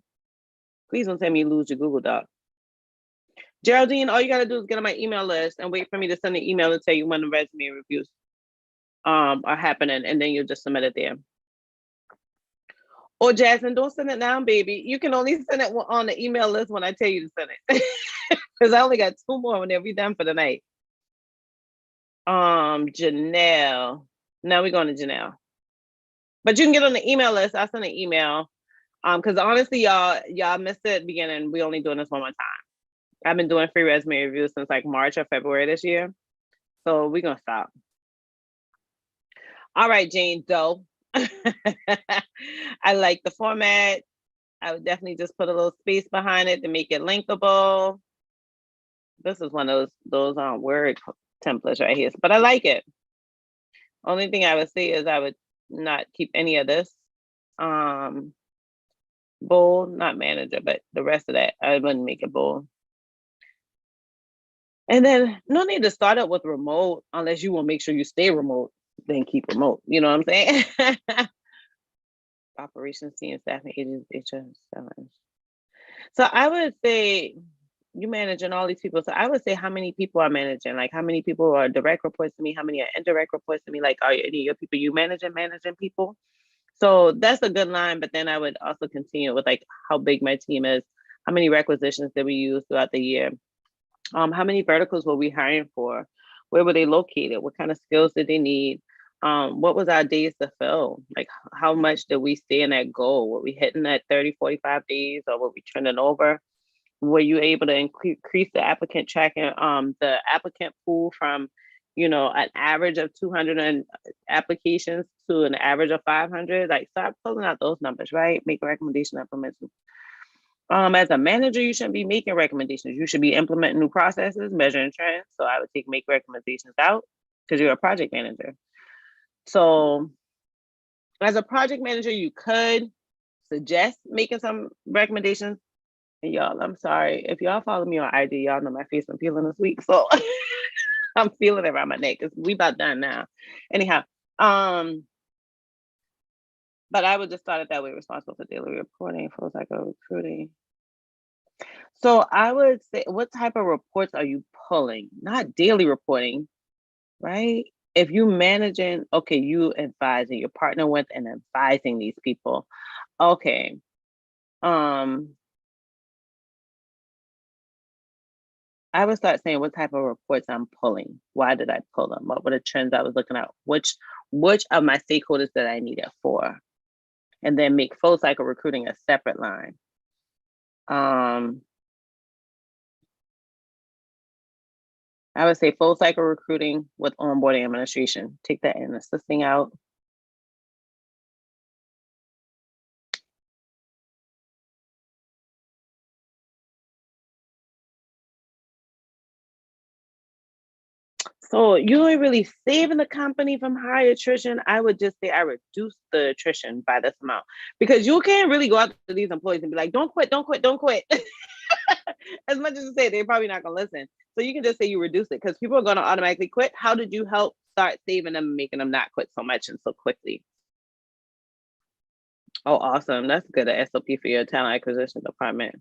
Please don't tell me you lose your Google Doc. Geraldine, all you gotta do is get on my email list and wait for me to send an email to tell you when the resume reviews are happening, and then you'll just submit it there. Or Jasmine, don't send it now, baby. You can only send it on the email list when I tell you to send it. Because I only got 2 more when they'll be done for the night. Janelle. Now we're going to Janelle. But you can get on the email list. I'll send an email. Because honestly, y'all missed it at the beginning. We only doing this one more time. I've been doing free resume reviews since like March or February this year. So we're gonna stop. All right, Jane Doe. I like the format. I would definitely just put a little space behind it to make it linkable. This is one of those word templates right here, but I like it. Only thing I would say is I would not keep any of this. Bold, not manager, but the rest of that, I wouldn't make it bold. And then no need to start up with remote unless you want to make sure you stay remote, then keep remote. You know what I'm saying? Operations team, staffing agents, HR. So I would say you managing all these people. So I would say how many people are managing, like how many people are direct reports to me, how many are indirect reports to me, like are any of your people you managing people? So that's a good line, but then I would also continue with like how big my team is, how many requisitions did we use throughout the year, how many verticals were we hiring for, where were they located, what kind of skills did they need, what was our days to fill, like how much did we stay in that goal, were we hitting that 30, 45 days, or were we trending over? Were you able to increase the applicant tracking, the applicant pool from, you know, an average of 200 applications to an average of 500? Like, start pulling out those numbers, right? Make a recommendation implementation. As a manager, you shouldn't be making recommendations. You should be implementing new processes, measuring trends. So I would make recommendations out because you're a project manager. So as a project manager, you could suggest making some recommendations. And y'all, I'm sorry. If y'all follow me on IG, y'all know my face been peeling this week. So I'm feeling it around my neck because we about done now. Anyhow, but I would just start it that way, responsible for daily reporting, full cycle recruiting. So I would say, what type of reports are you pulling? Not daily reporting, right? If you managing, okay, you advising, you're partnering with and advising these people. Okay. I would start saying what type of reports I'm pulling. Why did I pull them? What were the trends I was looking at? Which of my stakeholders that I need it for? And then make full cycle recruiting a separate line. I would say full cycle recruiting with onboarding administration. Take that in assisting out. So you ain't really saving the company from high attrition. I would just say I reduce the attrition by this amount, because you can't really go out to these employees and be like, don't quit, don't quit, don't quit. As much as you say, they're probably not gonna listen. So you can just say you reduce it because people are gonna automatically quit. How did you help start saving them and making them not quit so much and so quickly? Oh, awesome. That's good. A SOP for your talent acquisition department.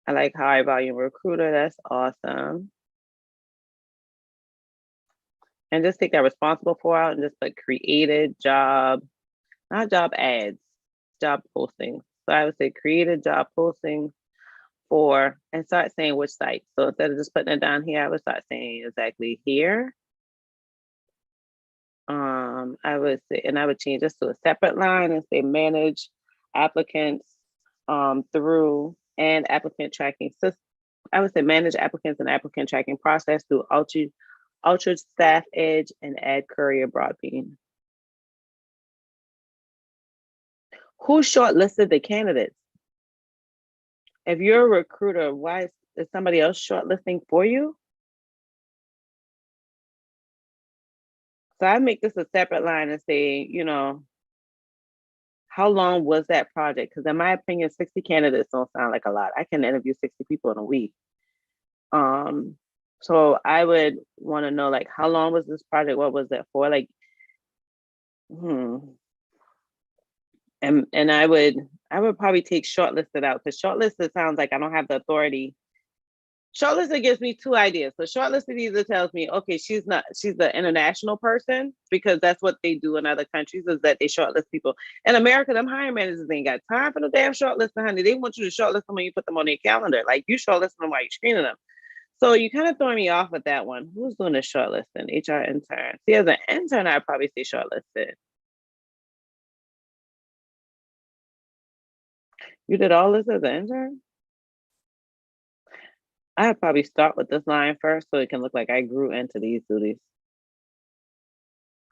I like high volume recruiter. That's awesome. And just take that responsible for out and just put created job, not job ads, job postings. So I would say created job postings for, and start saying which site. So instead of just putting it down here, I would start saying exactly here. I would say, and I would change this to a separate line and say manage applicants through and applicant tracking system. I would say manage applicants and applicant tracking process through Ultra Staff Edge and Ad Courier Broadbean. Who shortlisted the candidates? If you're a recruiter, why is somebody else shortlisting for you? So I make this a separate line and say, you know, how long was that project? Because in my opinion, 60 candidates don't sound like a lot. I can interview 60 people in a week. So I would want to know, like, how long was this project? What was it for? Like, and I would probably take shortlisted out, because shortlisted sounds like I don't have the authority. Shortlisted gives me two ideas. So shortlisted either tells me, okay, she's the international person, because that's what they do in other countries, is that they shortlist people. In America, them hiring managers ain't got time for no damn shortlisting, honey. They want you to shortlist them when you put them on their calendar. Like, you shortlist them while you're screening them. So you kind of throw me off with that one. Who's doing the shortlisting? HR intern. See, as an intern, I'd probably say shortlisted. You did all this as an intern? I'd probably start with this line first so it can look like I grew into these duties.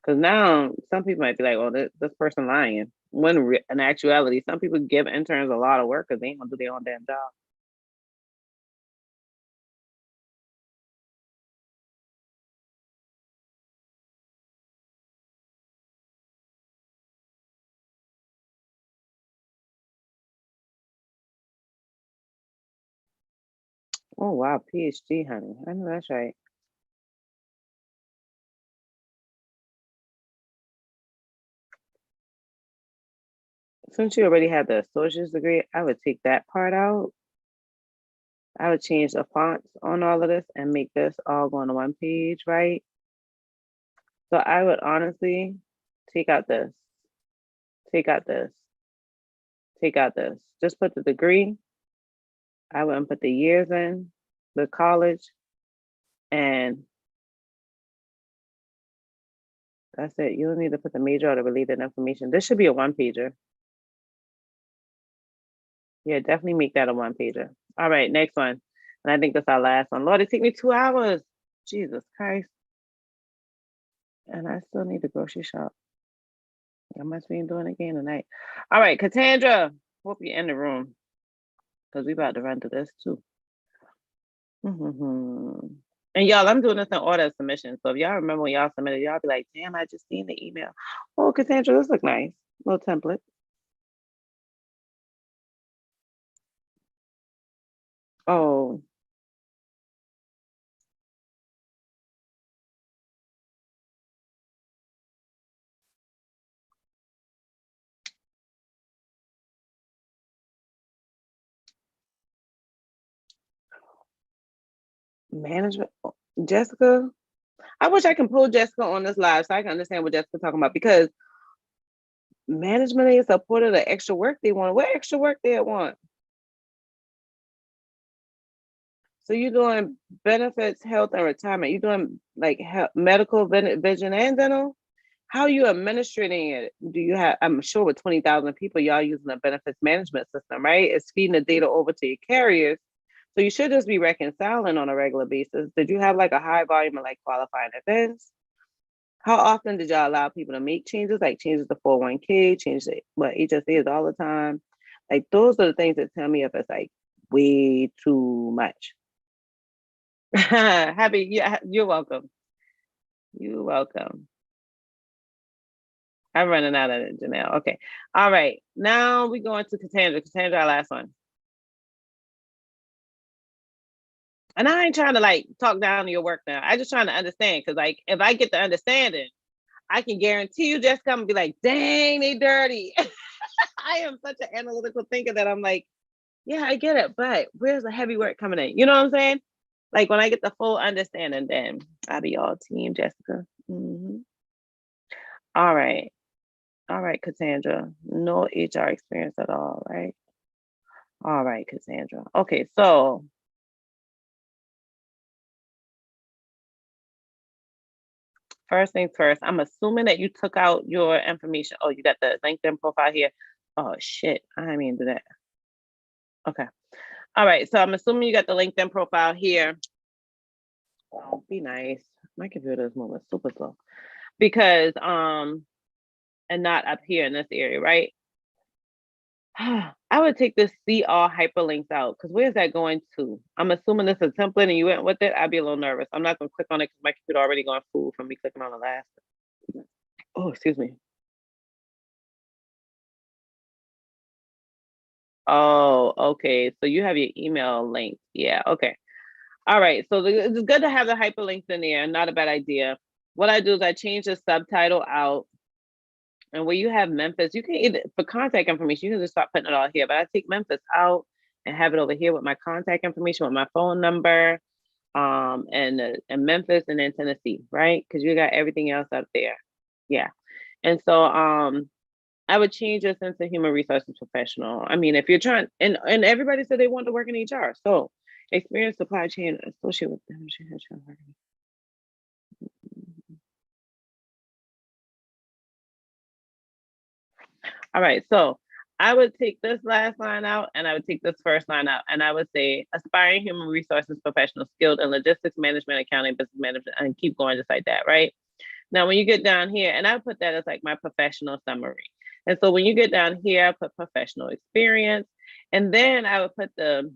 Because now some people might be like, "Oh, this person lying." When in actuality, some people give interns a lot of work because they ain't gonna do their own damn job. Oh wow, PhD, honey. I know that's right. Since you already have the associate's degree, I would take that part out. I would change the fonts on all of this and make this all go on one page, right? So I would honestly take out this, take out this, take out this. Just put the degree. I wouldn't put the years in, the college, and that's it. You don't need to put the major or the related information. This should be a one pager. Yeah, definitely make that a one pager. All right, next one. And I think that's our last one. Lord, it took me 2 hours. Jesus Christ. And I still need to grocery shop. I must be doing it again tonight. All right, Cassandra. Hope you're in the room. Because we about to run to this too. And y'all, I'm doing this in order of submission. So if y'all remember when y'all submitted, y'all be like, damn, I just seen the email. Oh, Cassandra, this look nice. Little template. Oh. Management. Jessica. I wish I can pull Jessica on this live so I can understand what Jessica's talking about, because management ain't supported the extra work they want. What extra work they want? So you're doing benefits, health, and retirement. You're doing like health, medical, vision, and dental. How are you administrating it? Do you have, I'm sure with 20,000 people, y'all using a benefits management system, right? It's feeding the data over to your carriers. So you should just be reconciling on a regular basis. Did you have like a high volume of like qualifying events? How often did y'all allow people to make changes, like changes to 401k, change to what HSA is all the time? Like those are the things that tell me if it's like way too much. Happy, yeah, you're welcome. You're welcome. I'm running out of it, Janelle. Okay. All right. Now we go into Cassandra. Cassandra, our last one. And I ain't trying to like talk down to your work now. I just trying to understand, because like if I get the understanding, I can guarantee you just come and be like, dang, they dirty. I am such an analytical thinker that I'm like, yeah, I get it, but where's the heavy work coming in? You know what I'm saying? Like when I get the full understanding, then I'll be all team Jessica. All right. All right, Cassandra. No HR experience at all, right? All right, Cassandra. Okay, so first things first, I'm assuming that you took out your information. Oh, you got the LinkedIn profile here. Oh shit, I didn't mean to do that. Okay. All right, so I'm assuming you got the LinkedIn profile here. Oh, be nice. My computer is moving super slow. Because and not up here in this area, right? I would take this see all hyperlinks out, because where's that going to? I'm assuming this is a template and you went with it. I'd be a little nervous. I'm not gonna click on it because my computer already gone full from me clicking on the last. Oh, excuse me. Oh, okay. So you have your email link. Yeah, okay. All right. So it's good to have the hyperlinks in there. Not a bad idea. What I do is I change the subtitle out. And where you have Memphis, you can either, for contact information, you can just start putting it all here. But I take Memphis out and have it over here with my contact information, with my phone number, and Memphis, and then Tennessee, right? Because you got everything else up there. Yeah. And so I would change this into human resources professional. I mean, if you're trying, and everybody said they want to work in HR. So experience supply chain associate with them. All right, so I would take this last line out and I would take this first line out, and I would say aspiring human resources professional skilled in logistics, management, accounting, business management, and keep going just like that, right? Now, when you get down here, and I put that as like my professional summary. And so when you get down here, I put professional experience. And then I would put the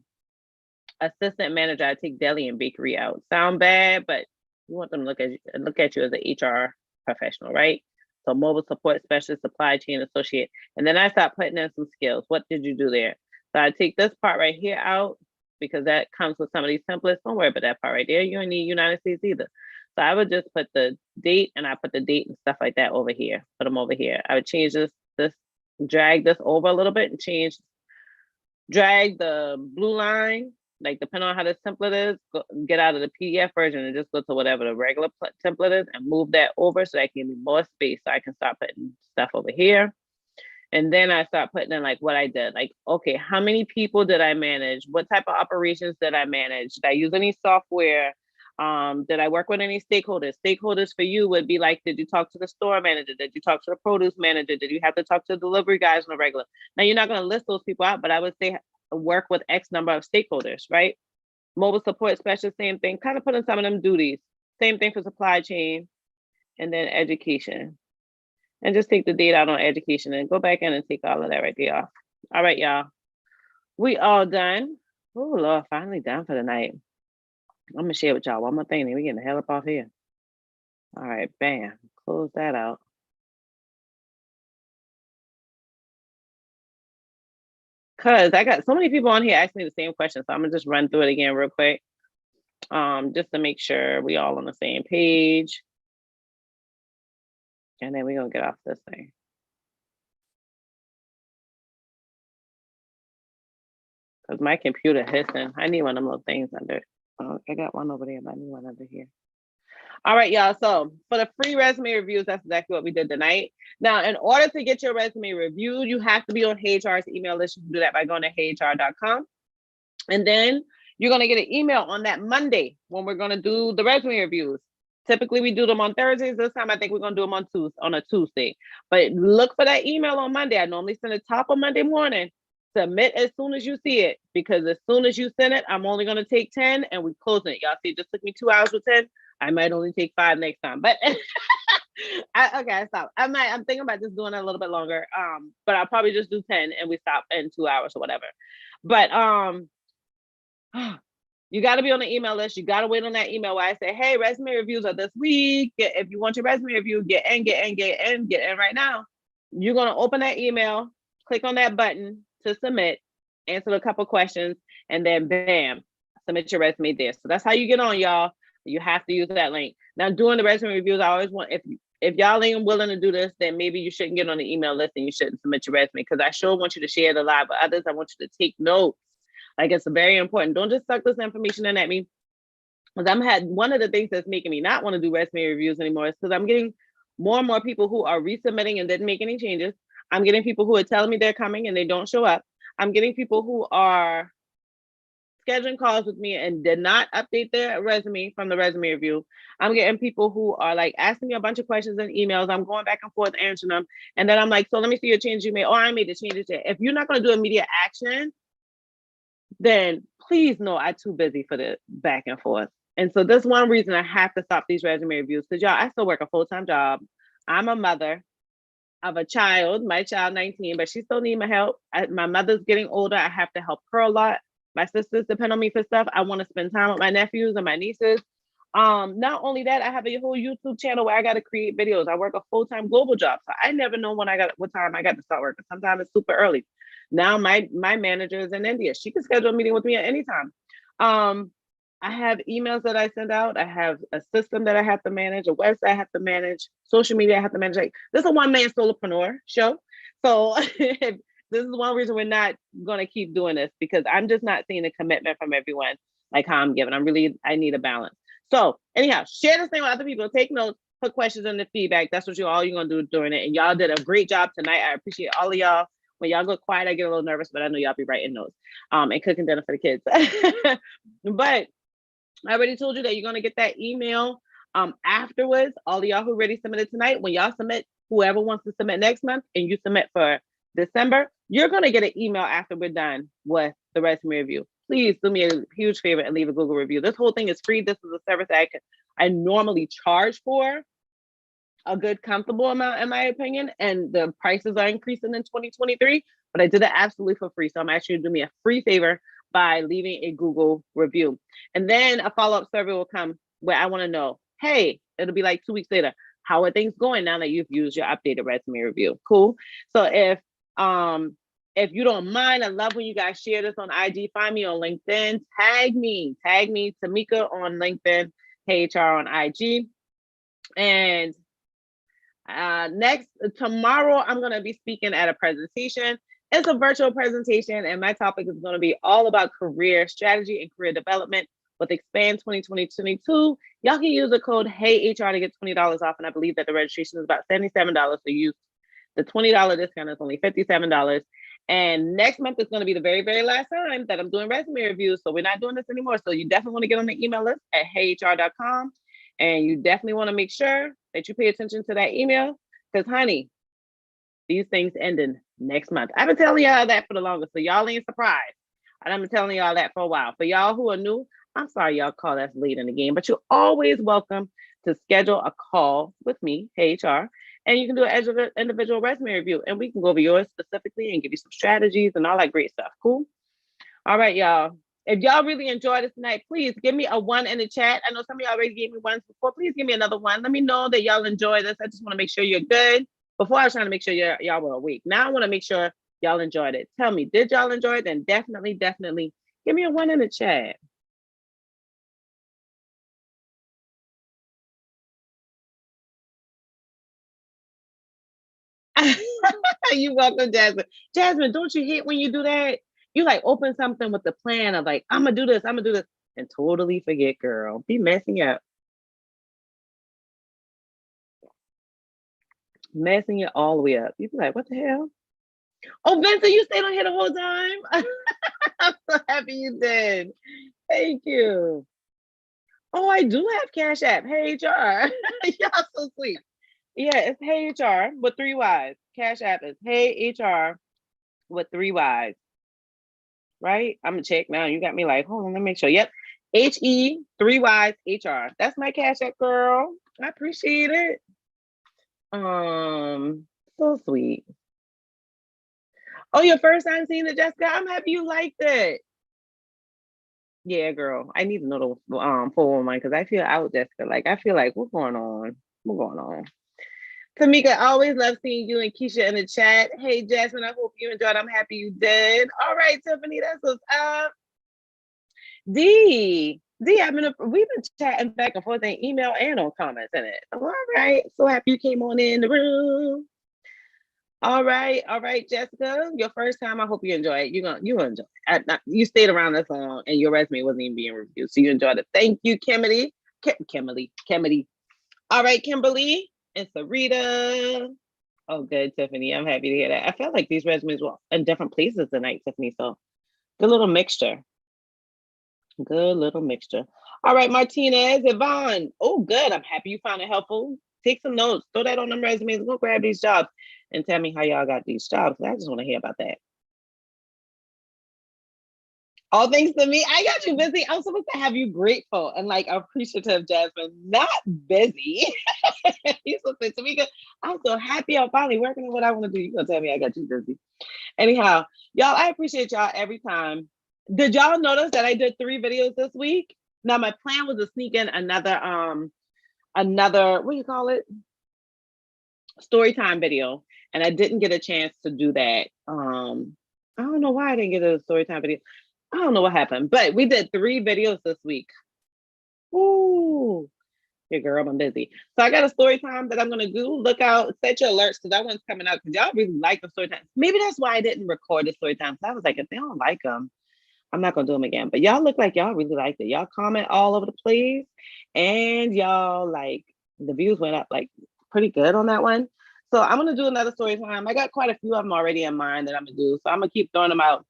assistant manager. I take deli and bakery out. Sound bad, but you want them to look at you as an HR professional, right? So mobile support specialist, supply chain associate. And then I start putting in some skills. What did you do there? So I take this part right here out because that comes with some of these templates. Don't worry about that part right there. You don't need United States either. So I would just put the date, and I put the date and stuff like that over here. Put them over here. I would change this, drag this over a little bit and drag the blue line, like depending on how the template is, get out of the PDF version and just go to whatever the regular template is and move that over so that can be more space so I can start putting stuff over here. And then I start putting in like what I did, like, okay, how many people did I manage? What type of operations did I manage? Did I use any software? Did I work with any stakeholders? Stakeholders for you would be like, did you talk to the store manager? Did you talk to the produce manager? Did you have to talk to the delivery guys on a regular? Now, you're not going to list those people out, but I would say work with X number of stakeholders, right? Mobile support specialist, same thing, kind of put in some of them duties. Same thing for supply chain, and then education. And just take the date out on education and go back in and take all of that right there off. All right, y'all. We all done. Oh, Lord, finally done for the night. I'm gonna share with y'all one more thing, then we getting the hell up off here. All right, bam, close that out. Cause I got so many people on here asking me the same question, so I'm gonna just run through it again real quick, just to make sure we all on the same page. And then we're gonna get off this thing. Cause my computer hissing. I need one of them little things under. Oh, I got one over there, but I need one under here. All right, y'all. So for the free resume reviews, that's exactly what we did tonight. Now, in order to get your resume reviewed, you have to be on HR's email list. You can do that by going to hr.com. And then you're going to get an email on that Monday when we're going to do the resume reviews. Typically, we do them on Thursdays. This time, I think we're going to do them on a Tuesday. But look for that email on Monday. I normally send it top of Monday morning. Submit as soon as you see it, because as soon as you send it, I'm only going to take 10 and we closing it. Y'all see, it just took me 2 hours with 10. I might only take 5 next time, but okay, I stop. I'm thinking about just doing it a little bit longer. But I'll probably just do 10 and we stop in 2 hours or whatever. But you got to be on the email list. You got to wait on that email where I say, hey, resume reviews are this week. If you want your resume review, get in right now. You're going to open that email, click on that button to submit, answer a couple questions, and then bam, submit your resume there. So that's how you get on, y'all. You have to use that link. Now, doing the resume reviews, I always want, if y'all ain't willing to do this, then maybe you shouldn't get on the email list and you shouldn't submit your resume, because I sure want you to share the live with others. I want you to take notes. Like, it's very important. Don't just suck this information in at me. Because one of the things that's making me not want to do resume reviews anymore is because I'm getting more and more people who are resubmitting and didn't make any changes. I'm getting people who are telling me they're coming and they don't show up. I'm getting people who are scheduling calls with me and did not update their resume from the resume review. I'm getting people who are like asking me a bunch of questions in emails. I'm going back and forth answering them. And then I'm like, so let me see your changes you made. Oh, I made the changes yet. If you're not going to do immediate action, then please know I'm too busy for the back and forth. And so that's one reason I have to stop these resume reviews, because y'all, I still work a full-time job. I'm a mother of a child, my child 19, but she still needs my help. My mother's getting older. I have to help her a lot. My sisters depend on me for stuff. I want to spend time with my nephews and my nieces. Not only that, I have a whole YouTube channel where I got to create videos. I work a full-time global job, so I never know what time I got to start working. Sometimes it's super early. Now my manager is in India. She can schedule a meeting with me at any time. I have emails that I send out. I have a system that I have to manage, a website I have to manage, social media I have to manage. Like, this is a one-man solopreneur show. So this is one reason we're not going to keep doing this, because I'm just not seeing a commitment from everyone like how I'm giving. I need a balance. So anyhow, share this thing with other people. Take notes, put questions in the feedback. That's what you're going to do during it. And y'all did a great job tonight. I appreciate all of y'all. When y'all go quiet, I get a little nervous, but I know y'all be writing notes and cooking dinner for the kids. But I already told you that you're going to get that email afterwards. All of y'all who already submitted tonight, when y'all submit, whoever wants to submit next month and you submit for December, you're going to get an email after we're done with the resume review. Please do me a huge favor and leave a Google review. This whole thing is free. This is a service that I normally charge for. a good comfortable amount in my opinion, and the prices are increasing in 2023, but I did it absolutely for free. So I'm actually doing me a free favor by leaving a Google review. And then a follow-up survey will come where I want to know, hey, it'll be like 2 weeks later, how are things going now that you've used your updated resume review? Cool. So if you don't mind, I love when you guys share this on IG. Find me on LinkedIn. Tag me, Tamika on LinkedIn, HR on IG. And tomorrow, I'm going to be speaking at a presentation. It's a virtual presentation, and my topic is going to be all about career strategy and career development with Expand 2022. Y'all can use the code HeyHR to get $20 off, and I believe that the registration is about $77. So use the $20 discount is only $57. And next month is going to be the very, very last time that I'm doing resume reviews. So we're not doing this anymore. So you definitely want to get on the email list at heyhr.com. And you definitely want to make sure that you pay attention to that email, because honey, these things ending next month. I've been telling y'all that for the longest, so y'all ain't surprised. And I've been telling y'all that for a while. For y'all who are new, I'm sorry y'all call us late in the game, but you're always welcome to schedule a call with me, HR, and you can do an individual resume review, and we can go over yours specifically and give you some strategies and all that great stuff. Cool? All right, y'all. If y'all really enjoyed this tonight, please give me a 1 in the chat. I know some of y'all already gave me ones before. Please give me another 1. Let me know that y'all enjoy this. I just want to make sure you're good. Before I was trying to make sure y'all were awake. Now I want to make sure y'all enjoyed it. Tell me, did y'all enjoy it? Then definitely give me a 1 in the chat. You're welcome, Jasmine. Jasmine, don't you hate when you do that? You like open something with the plan of like, I'm gonna do this, and totally forget, girl. Be messing up. Messing it all the way up. You be like, what the hell? Oh, Vincent, you stayed on here the whole time? I'm so happy you did. Thank you. Oh, I do have Cash App. Hey, HR. Y'all so sweet. Yeah, it's Hey HR with 3 Y's. Cash App is Hey HR with 3 Y's. Right? I'm gonna check now. You got me like, hold on, let me make sure. Yep. HE 3 Y's HR. That's my Cash App, girl. I appreciate it. So sweet. Oh, your first time seeing it, Jessica? I'm happy you liked it. Yeah, girl. I need to know the 411 because I feel out, Jessica. Like, I feel like, what's going on? What's going on? Tamika, I always love seeing you and Keisha in the chat. Hey, Jasmine, I hope you enjoyed. I'm happy you did. All right, Tiffany, that's what's up. D, we've been chatting back and forth in email and on comments in it. All right, so happy you came on in the room. All right, Jessica, your first time. I hope you enjoy it. You enjoy it. You stayed around this long, and your resume wasn't even being reviewed, so you enjoyed it. Thank you, Kimberly. All right, Kimberly and Sarita. Oh, good, Tiffany. I'm happy to hear that. I felt like these resumes were in different places tonight, Tiffany. So good little mixture. All right, Martinez, Yvonne. Oh, good. I'm happy you found it helpful. Take some notes. Throw that on them resumes. Go grab these jobs and tell me how y'all got these jobs. I just want to hear about that. All thanks to me. I got you busy. I'm supposed to have you grateful and like appreciative, Jasmine, not busy. He's supposed to Tamika, I'm so happy I'm finally working on what I want to do. You're going to tell me I got you busy. Anyhow, y'all, I appreciate y'all every time. Did y'all notice that I did 3 videos this week? Now, my plan was to sneak in another, what do you call it? Story time video. And I didn't get a chance to do that. I don't know why I didn't get a story time video. I don't know what happened, but we did 3 videos this week. Ooh, yeah, girl, I'm busy. So I got a story time that I'm gonna do. Look out, set your alerts because that one's coming out because y'all really like the story time. Maybe that's why I didn't record the story time. I was like, if they don't like them, I'm not gonna do them again. But y'all look like y'all really liked it. Y'all comment all over the place, and y'all like the views went up like pretty good on that one. So I'm gonna do another story time. I got quite a few of them already in mind that I'm gonna do. So I'm gonna keep throwing them out.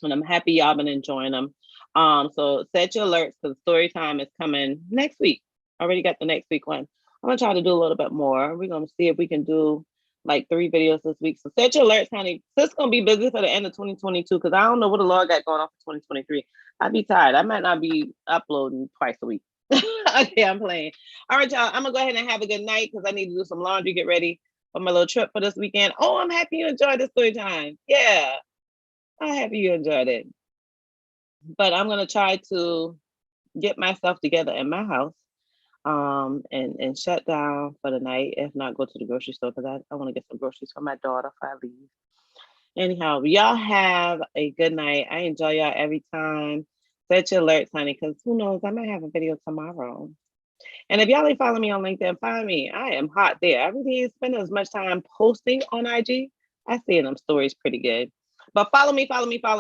And I'm happy y'all been enjoying them. So set your alerts because story time is coming next week. Already got the next week one. I'm gonna try to do a little bit more. We're gonna see if we can do like 3 videos this week. So set your alerts, honey. So it's gonna be busy for the end of 2022 because I don't know what the Lord got going on for 2023. I'd be tired. I might not be uploading twice a week. Okay, I'm playing. All right, y'all. I'm gonna go ahead and have a good night because I need to do some laundry, get ready for my little trip for this weekend. Oh, I'm happy you enjoyed this story time. Yeah, I'm happy you enjoyed it. But I'm gonna try to get myself together in my house, and shut down for the night. If not, go to the grocery store because I want to get some groceries for my daughter before I leave. Anyhow, y'all have a good night. I enjoy y'all every time. Set your alerts, honey, because who knows, I might have a video tomorrow. And if y'all ain't follow me on LinkedIn, find me. I am hot there. I really ain't spending as much time posting on IG. I see in them stories pretty good. But follow me, follow me, follow